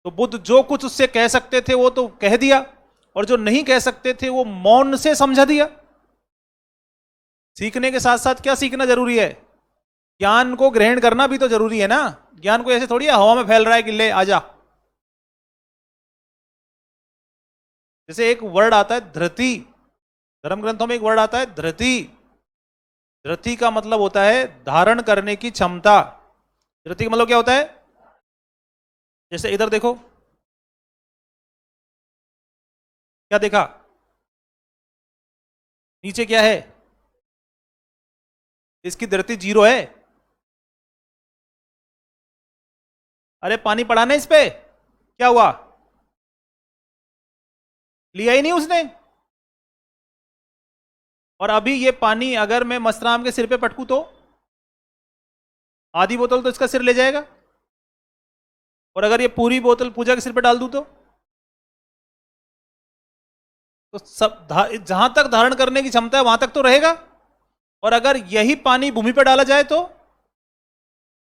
Speaker 1: तो बुद्ध जो कुछ उससे कह सकते थे वो तो कह दिया, और जो नहीं कह सकते थे वो मौन से समझा दिया। सीखने के साथ साथ क्या सीखना जरूरी है? ज्ञान को ग्रहण करना भी तो जरूरी है ना। ज्ञान को ऐसे थोड़ी है हवा में फैल रहा है कि ले आजा। जैसे एक वर्ड आता है धृति, धर्म ग्रंथों में एक वर्ड आता है धृति। धृति का मतलब होता है धारण करने की क्षमता। धृति का मतलब क्या होता है? जैसे इधर देखो, क्या देखा? नीचे क्या है? इसकी धृति 0 है। अरे पानी पड़ा ना इस पे, क्या हुआ? लिया ही नहीं उसने। और अभी ये पानी अगर मैं मस्तराम के सिर पे पटकूं तो आधी बोतल तो इसका सिर ले जाएगा, और अगर ये पूरी बोतल पूजा के सिर पे डाल दूं तो सब जहां तक धारण करने की क्षमता है वहां तक तो रहेगा। और अगर यही पानी भूमि पे डाला जाए तो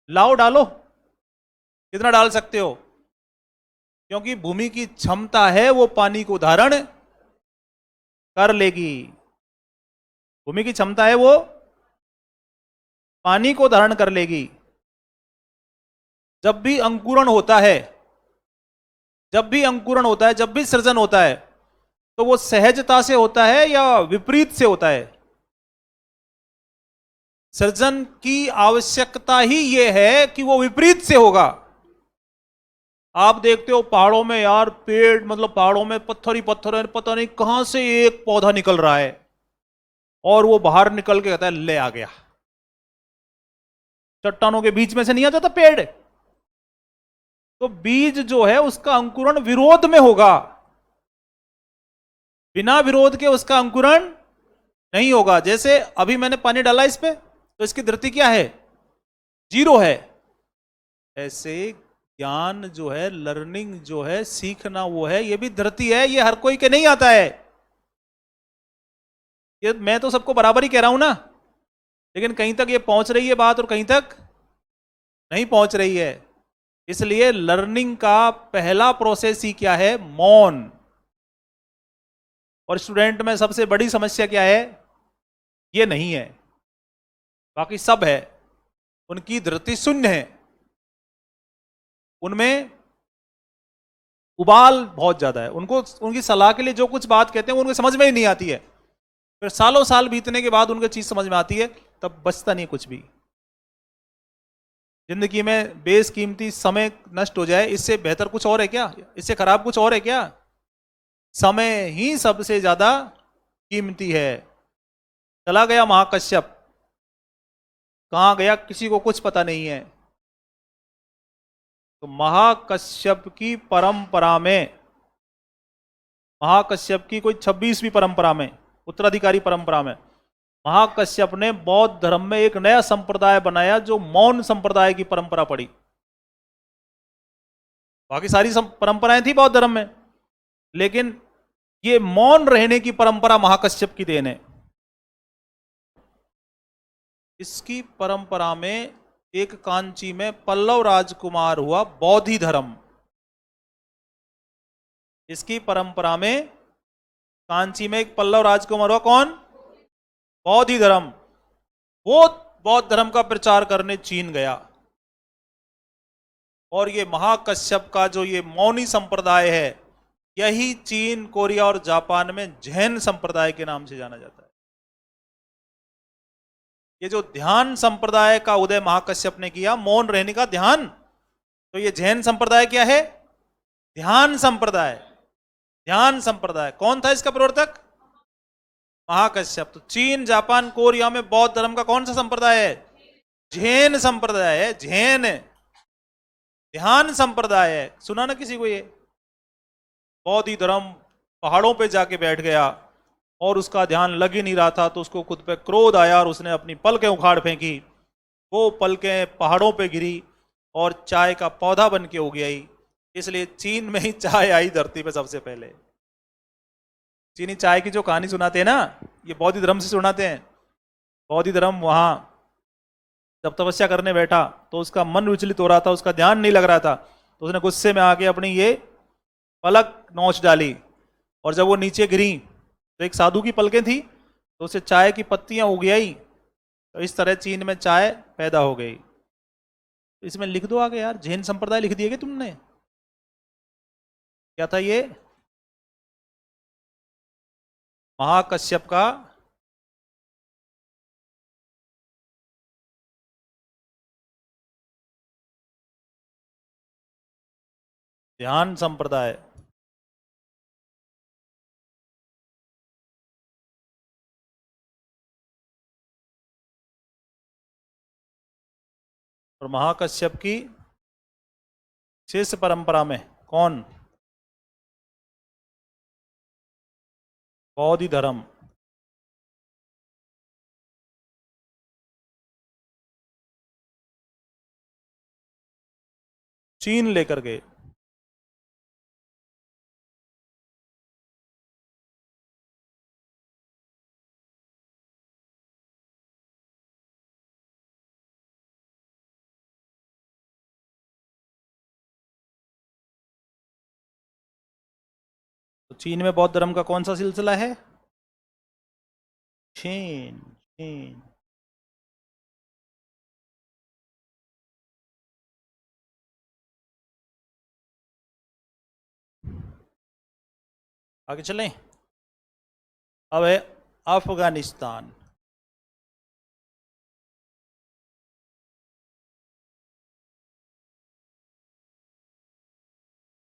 Speaker 1: लाओ डालो, कितना डाल सकते हो? क्योंकि भूमि की क्षमता है वो पानी को धारण कर लेगी। भूमि की क्षमता है वो पानी को धारण कर लेगी। जब भी अंकुरण होता है, जब भी अंकुरण होता है, जब भी सृजन होता है, तो वो सहजता से होता है या विपरीत से होता है? सृजन की आवश्यकता ही ये है कि वो विपरीत से होगा। आप देखते हो पहाड़ों में यार पेड़, मतलब पहाड़ों में पत्थर ही पत्थर है, पता नहीं कहां से एक पौधा निकल रहा है और वो बाहर निकल के कहता है ले आ गया। चट्टानों के बीच में से नहीं आ जाता पेड़। तो बीज जो है उसका अंकुरण विरोध में होगा, बिना विरोध के उसका अंकुरण नहीं होगा। जैसे अभी मैंने पानी डाला इस पे, तो इसकी धृति क्या है? जीरो है। ऐसे ज्ञान जो है, लर्निंग जो है, सीखना वो है, ये भी धरती है, ये हर कोई के नहीं आता है। ये मैं तो सबको बराबर ही कह रहा हूं ना, लेकिन कहीं तक ये पहुंच रही है बात और कहीं तक नहीं पहुंच रही है। इसलिए लर्निंग का पहला प्रोसेस ही क्या है? मौन। और स्टूडेंट में सबसे बड़ी समस्या क्या है? ये नहीं है, बाकी सब है। उनकी धृति शून्य है, उनमें उबाल बहुत ज्यादा है। उनको उनकी सलाह के लिए जो कुछ बात कहते हैं वो उनको समझ में ही नहीं आती है। फिर सालों साल बीतने के बाद उनको चीज समझ में आती है, तब बचता नहीं कुछ भी। जिंदगी में बेशकीमती समय नष्ट हो जाए, इससे बेहतर कुछ और है क्या? इससे खराब कुछ और है क्या? समय ही सबसे ज्यादा कीमती है। चला गया महाकश्यप, कहां गया किसी को कुछ पता नहीं है। तो महाकश्यप की परंपरा में, महाकश्यप की कोई 26वीं परंपरा में, उत्तराधिकारी परंपरा में, महाकश्यप ने बौद्ध धर्म में एक नया संप्रदाय बनाया जो मौन संप्रदाय की परंपरा पड़ी। बाकी सारी परंपराएं थी बौद्ध धर्म में, लेकिन ये मौन रहने की परंपरा महाकश्यप की देन है। इसकी परंपरा में एक कांची में पल्लव राजकुमार हुआ, बौद्धि धर्म। इसकी परंपरा में कांची में एक पल्लव राजकुमार हुआ, कौन? बौद्धि धर्म। वो बौद्ध धर्म का प्रचार करने चीन गया, और ये महाकश्यप का जो ये मौनी संप्रदाय है, यही चीन, कोरिया और जापान में जैन संप्रदाय के नाम से जाना जाता है। ये जो ध्यान संप्रदाय का उदय महाकश्यप ने किया, मौन रहने का ध्यान, तो ये जैन संप्रदाय क्या है? ध्यान संप्रदाय। ध्यान संप्रदाय कौन था इसका प्रवर्तक? महाकश्यप। तो चीन, जापान, कोरिया में बौद्ध धर्म का कौन सा संप्रदाय है? जैन संप्रदाय है। जैन ध्यान संप्रदाय है। सुना ना किसी को ये? बौद्धि धर्म पहाड़ों पे जाके बैठ गया और उसका ध्यान लग ही नहीं रहा था, तो उसको खुद पे क्रोध आया और उसने अपनी पलकें उखाड़ फेंकी। वो पलकें पहाड़ों पे गिरी और चाय का पौधा बन के उग गई। इसलिए चीन में ही चाय आई धरती पे सबसे पहले। चीनी चाय की जो कहानी सुनाते हैं ना, ये बौद्धि धर्म से सुनाते हैं। बौद्धि धर्म वहां जब तपस्या करने बैठा तो उसका मन विचलित हो रहा था, उसका ध्यान नहीं लग रहा था, तो उसने गुस्से में आके अपनी ये पलक नोच डाली, और जब वो नीचे गिरी तो एक साधु की पलकें थी, तो उसे चाय की पत्तियां उग आई। तो इस तरह चीन में चाय पैदा हो गई। इसमें लिख दो आगे यार, जैन संप्रदाय लिख दिए क्या तुमने? क्या था ये? महाकश्यप का ध्यान संप्रदाय। और महाकश्यप की शिष्य परंपरा में कौन? बौद्धि धर्म। चीन लेकर गए। तो चीन में बौद्ध धर्म का कौन सा सिलसिला है? चीन। चीन। आगे चलें। अब है अफगानिस्तान।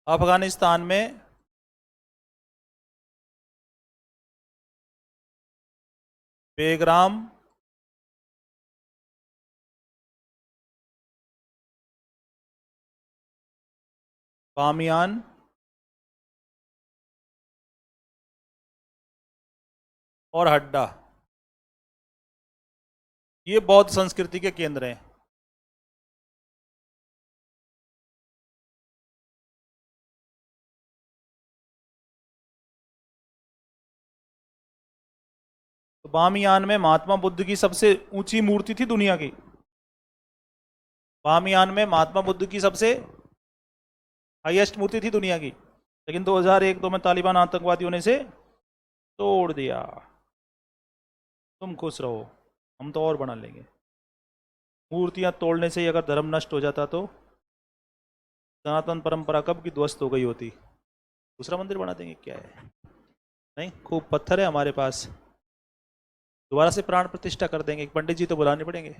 Speaker 1: अफगानिस्तान में बेग्राम, बामियान, और हड्डा, ये बौद्ध संस्कृति के केंद्र हैं। तो बामियान में महात्मा बुद्ध की सबसे ऊंची मूर्ति थी दुनिया की। बामियान में महात्मा बुद्ध की सबसे हाईएस्ट मूर्ति थी दुनिया की, लेकिन 2001-2 में तालिबान आतंकवादियों ने इसे तोड़ दिया। तुम खुश रहो, हम तो और बना लेंगे। मूर्तियां तोड़ने से ही अगर धर्म नष्ट हो जाता तो सनातन परंपरा कब की ध्वस्त हो गई होती। दूसरा मंदिर बना देंगे, क्या है। नहीं, खूब पत्थर है हमारे पास, दोबारा से प्राण प्रतिष्ठा कर देंगे। पंडित जी तो बुलाने पड़ेंगे।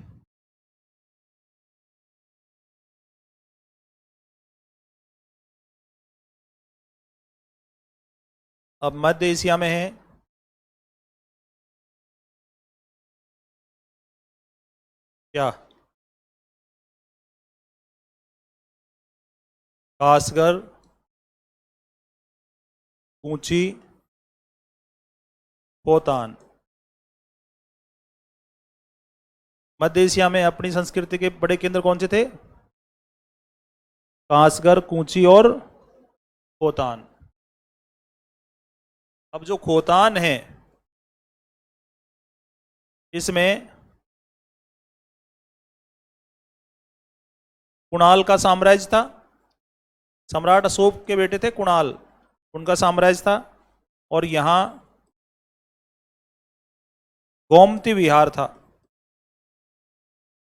Speaker 1: अब मध्य एशिया में है क्या, खासकर ऊंची पोतान। मध्य एशिया में अपनी संस्कृति के बड़े केंद्र कौन से थे? कासगर, कूची और खोतान। अब जो खोतान है इसमें कुणाल का साम्राज्य था। सम्राट अशोक के बेटे थे कुणाल, उनका साम्राज्य था। और यहां गोमती विहार था,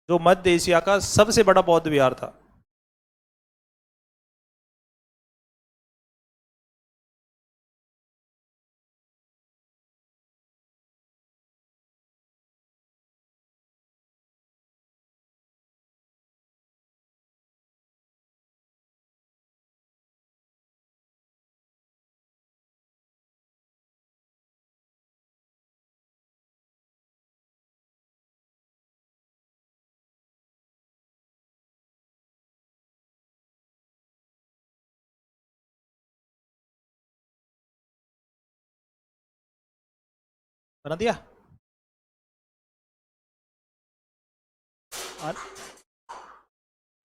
Speaker 1: जो मध्य एशिया का सबसे बड़ा बौद्ध विहार था। बना दिया।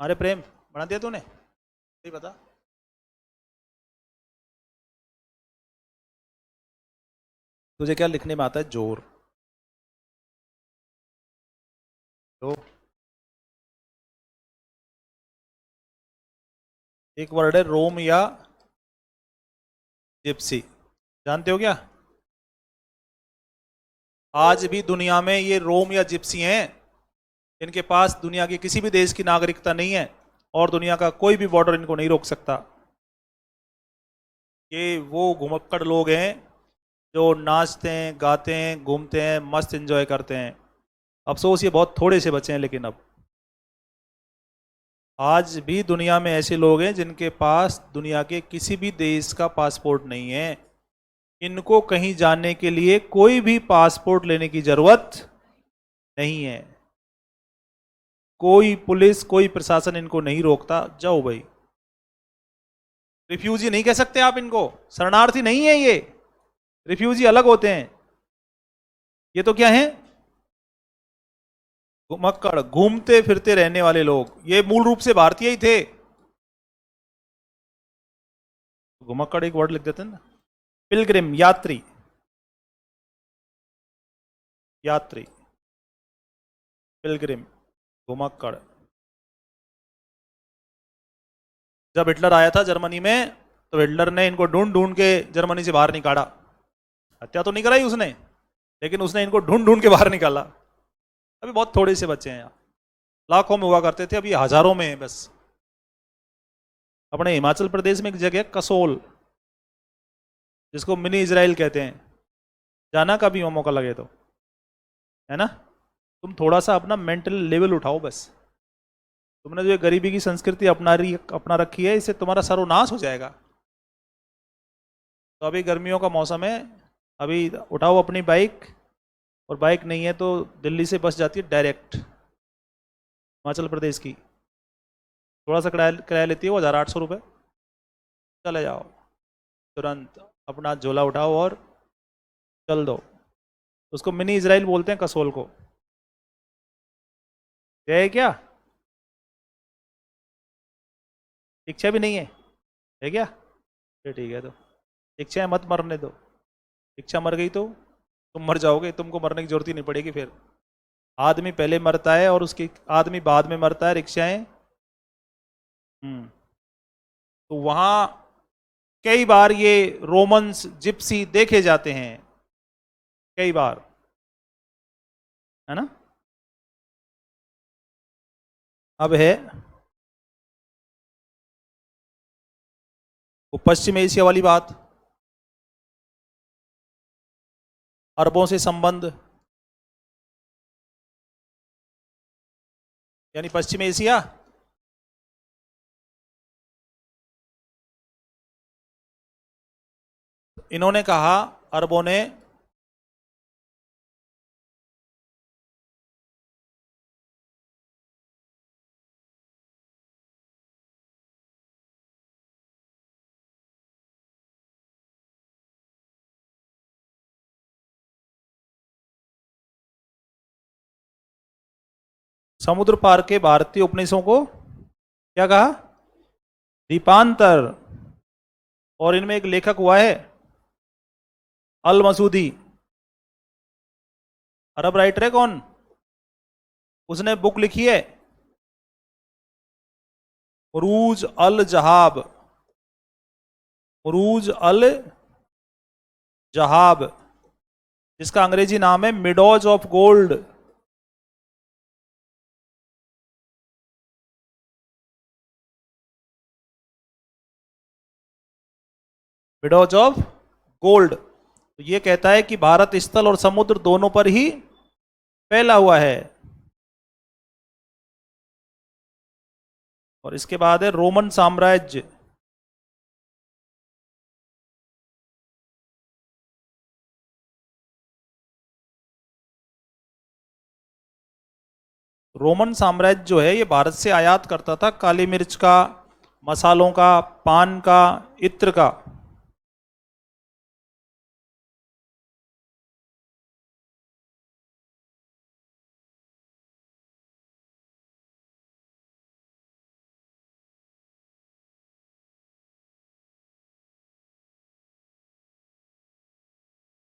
Speaker 1: अरे प्रेम, बना दिया तूने? नहीं पता। तुझे क्या लिखने में आता है? जोर। तो एक वर्ड है रोम या जिप्सी, जानते हो क्या? आज भी दुनिया में ये रोम या जिप्सी हैं। इनके पास दुनिया के किसी भी देश की नागरिकता नहीं है और दुनिया का कोई भी बॉर्डर इनको नहीं रोक सकता। ये वो घुमक्कड़ लोग हैं जो नाचते हैं, गाते हैं, घूमते हैं, मस्त एंजॉय करते हैं। अफसोस ये बहुत थोड़े से बचे हैं, लेकिन अब आज भी दुनिया में ऐसे लोग हैं जिनके पास दुनिया के किसी भी देश का पासपोर्ट नहीं है। इनको कहीं जाने के लिए कोई भी पासपोर्ट लेने की जरूरत नहीं है। कोई पुलिस, कोई प्रशासन इनको नहीं रोकता। जाओ भाई। रिफ्यूजी नहीं कह सकते आप इनको, शरणार्थी नहीं है ये। रिफ्यूजी अलग होते हैं, ये तो क्या है? घुमक्कड़, घूमते फिरते रहने वाले लोग। ये मूल रूप से भारतीय ही थे। घुमक्कड़ एक वर्ड लिख देते हैं ना। पिलग्रिम, यात्री, यात्री, पिलग्रिम, घुमक्कड़। जब हिटलर आया था जर्मनी में, तो हिटलर ने इनको ढूंढ ढूंढ के जर्मनी से बाहर निकाला। हत्या तो नहीं कराई उसने, लेकिन उसने इनको ढूंढ ढूंढ के बाहर निकाला। अभी बहुत थोड़े से बच्चे हैं यहाँ, लाखों में हुआ करते थे, अभी हजारों में है बस। अपने हिमाचल प्रदेश में एक जगह है कसोल, जिसको मिनी इजराइल कहते हैं। जाना कभी मौका लगे तो, है ना। तुम थोड़ा सा अपना मेंटल लेवल उठाओ बस। तुमने जो ये गरीबी की संस्कृति अपना रखी है, इससे तुम्हारा सर्वनाश हो जाएगा। तो अभी गर्मियों का मौसम है, अभी उठाओ अपनी बाइक। और बाइक नहीं है तो दिल्ली से बस जाती है डायरेक्ट हिमाचल प्रदेश की। थोड़ा सा किराया किराया लेती है वो, 1800 रुपये। चले जाओ, तुरंत अपना झोला उठाओ और चल दो। उसको मिनी इजराइल बोलते हैं कसोल को। है क्या? इच्छा भी नहीं है क्या? फिर ठीक है, तो इच्छा मत मरने दो। इच्छा मर गई तो तुम मर जाओगे, तुमको मरने की जरूरत ही नहीं पड़ेगी फिर। आदमी पहले मरता है और उसके आदमी बाद में मरता है, रिक्शाएं। तो वहां कई बार ये रोमन्स जिप्सी देखे जाते हैं, कई बार, है ना। अब है वो पश्चिम एशिया वाली बात, अरबों से संबंध, यानी पश्चिम एशिया। इन्होंने कहा, अरबों ने, समुद्र पार के भारतीय उपनिवेशों को क्या कहा, द्वीपांतर। और इनमें एक लेखक हुआ है अल मसूदी, अरब राइटर है कौन, उसने बुक लिखी है उरूज अल जहाब, उरूज अल जहाब, जिसका अंग्रेजी नाम है meadows of gold. Meadows of gold. तो ये कहता है कि भारत स्थल और समुद्र दोनों पर ही फैला हुआ है। और इसके बाद है रोमन साम्राज्य। रोमन साम्राज्य जो है ये भारत से आयात करता था काली मिर्च का, मसालों का, पान का, इत्र का।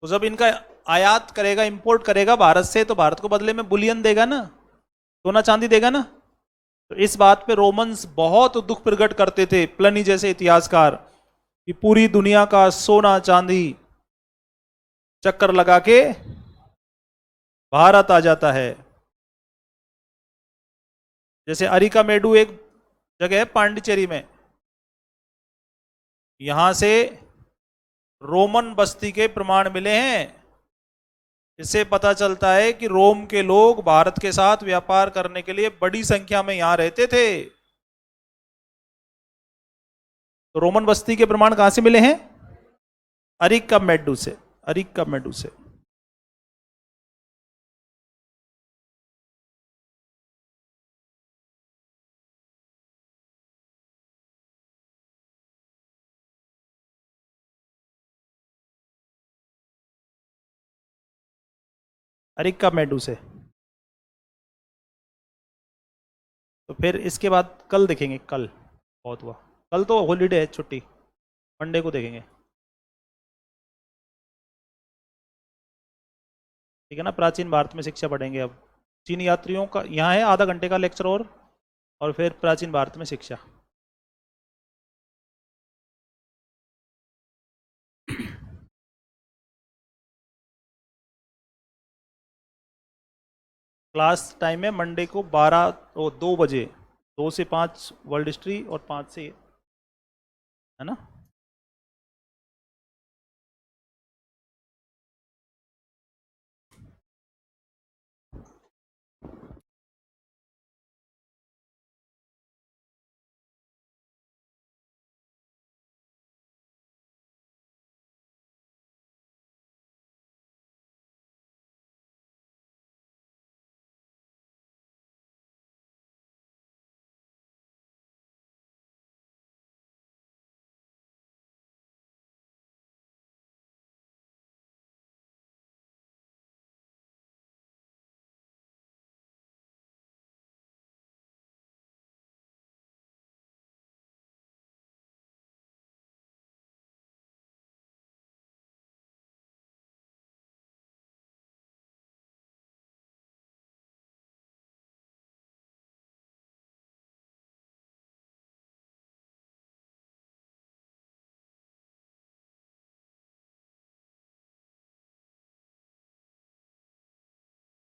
Speaker 1: तो जब इनका आयात करेगा, इंपोर्ट करेगा भारत से, तो भारत को बदले में बुलियन देगा ना, सोना चांदी देगा ना। तो इस बात पे रोमन्स बहुत दुख प्रकट करते थे, प्लनी जैसे इतिहासकार, कि पूरी दुनिया का सोना चांदी चक्कर लगा के भारत आ जाता है। जैसे अरिकामेडु एक जगह है पांडिचेरी में, यहां से रोमन बस्ती के प्रमाण मिले हैं। इससे पता चलता है कि रोम के लोग भारत के साथ व्यापार करने के लिए बड़ी संख्या में यहां रहते थे। तो रोमन बस्ती के प्रमाण कहां से मिले हैं, अरिकामेडु से, अरिकामेडु से। अरिकामेडु से। तो फिर इसके बाद कल देखेंगे, कल बहुत हुआ, कल तो हॉलीडे है, छुट्टी, मंडे को देखेंगे, ठीक है ना। प्राचीन भारत में शिक्षा पढ़ेंगे अब, चीनी यात्रियों का यहाँ है आधा घंटे का लेक्चर, और फिर प्राचीन भारत में शिक्षा। क्लास टाइम है मंडे को 2 बजे, 2 से 5 वर्ल्ड हिस्ट्री और 5 से, है ना।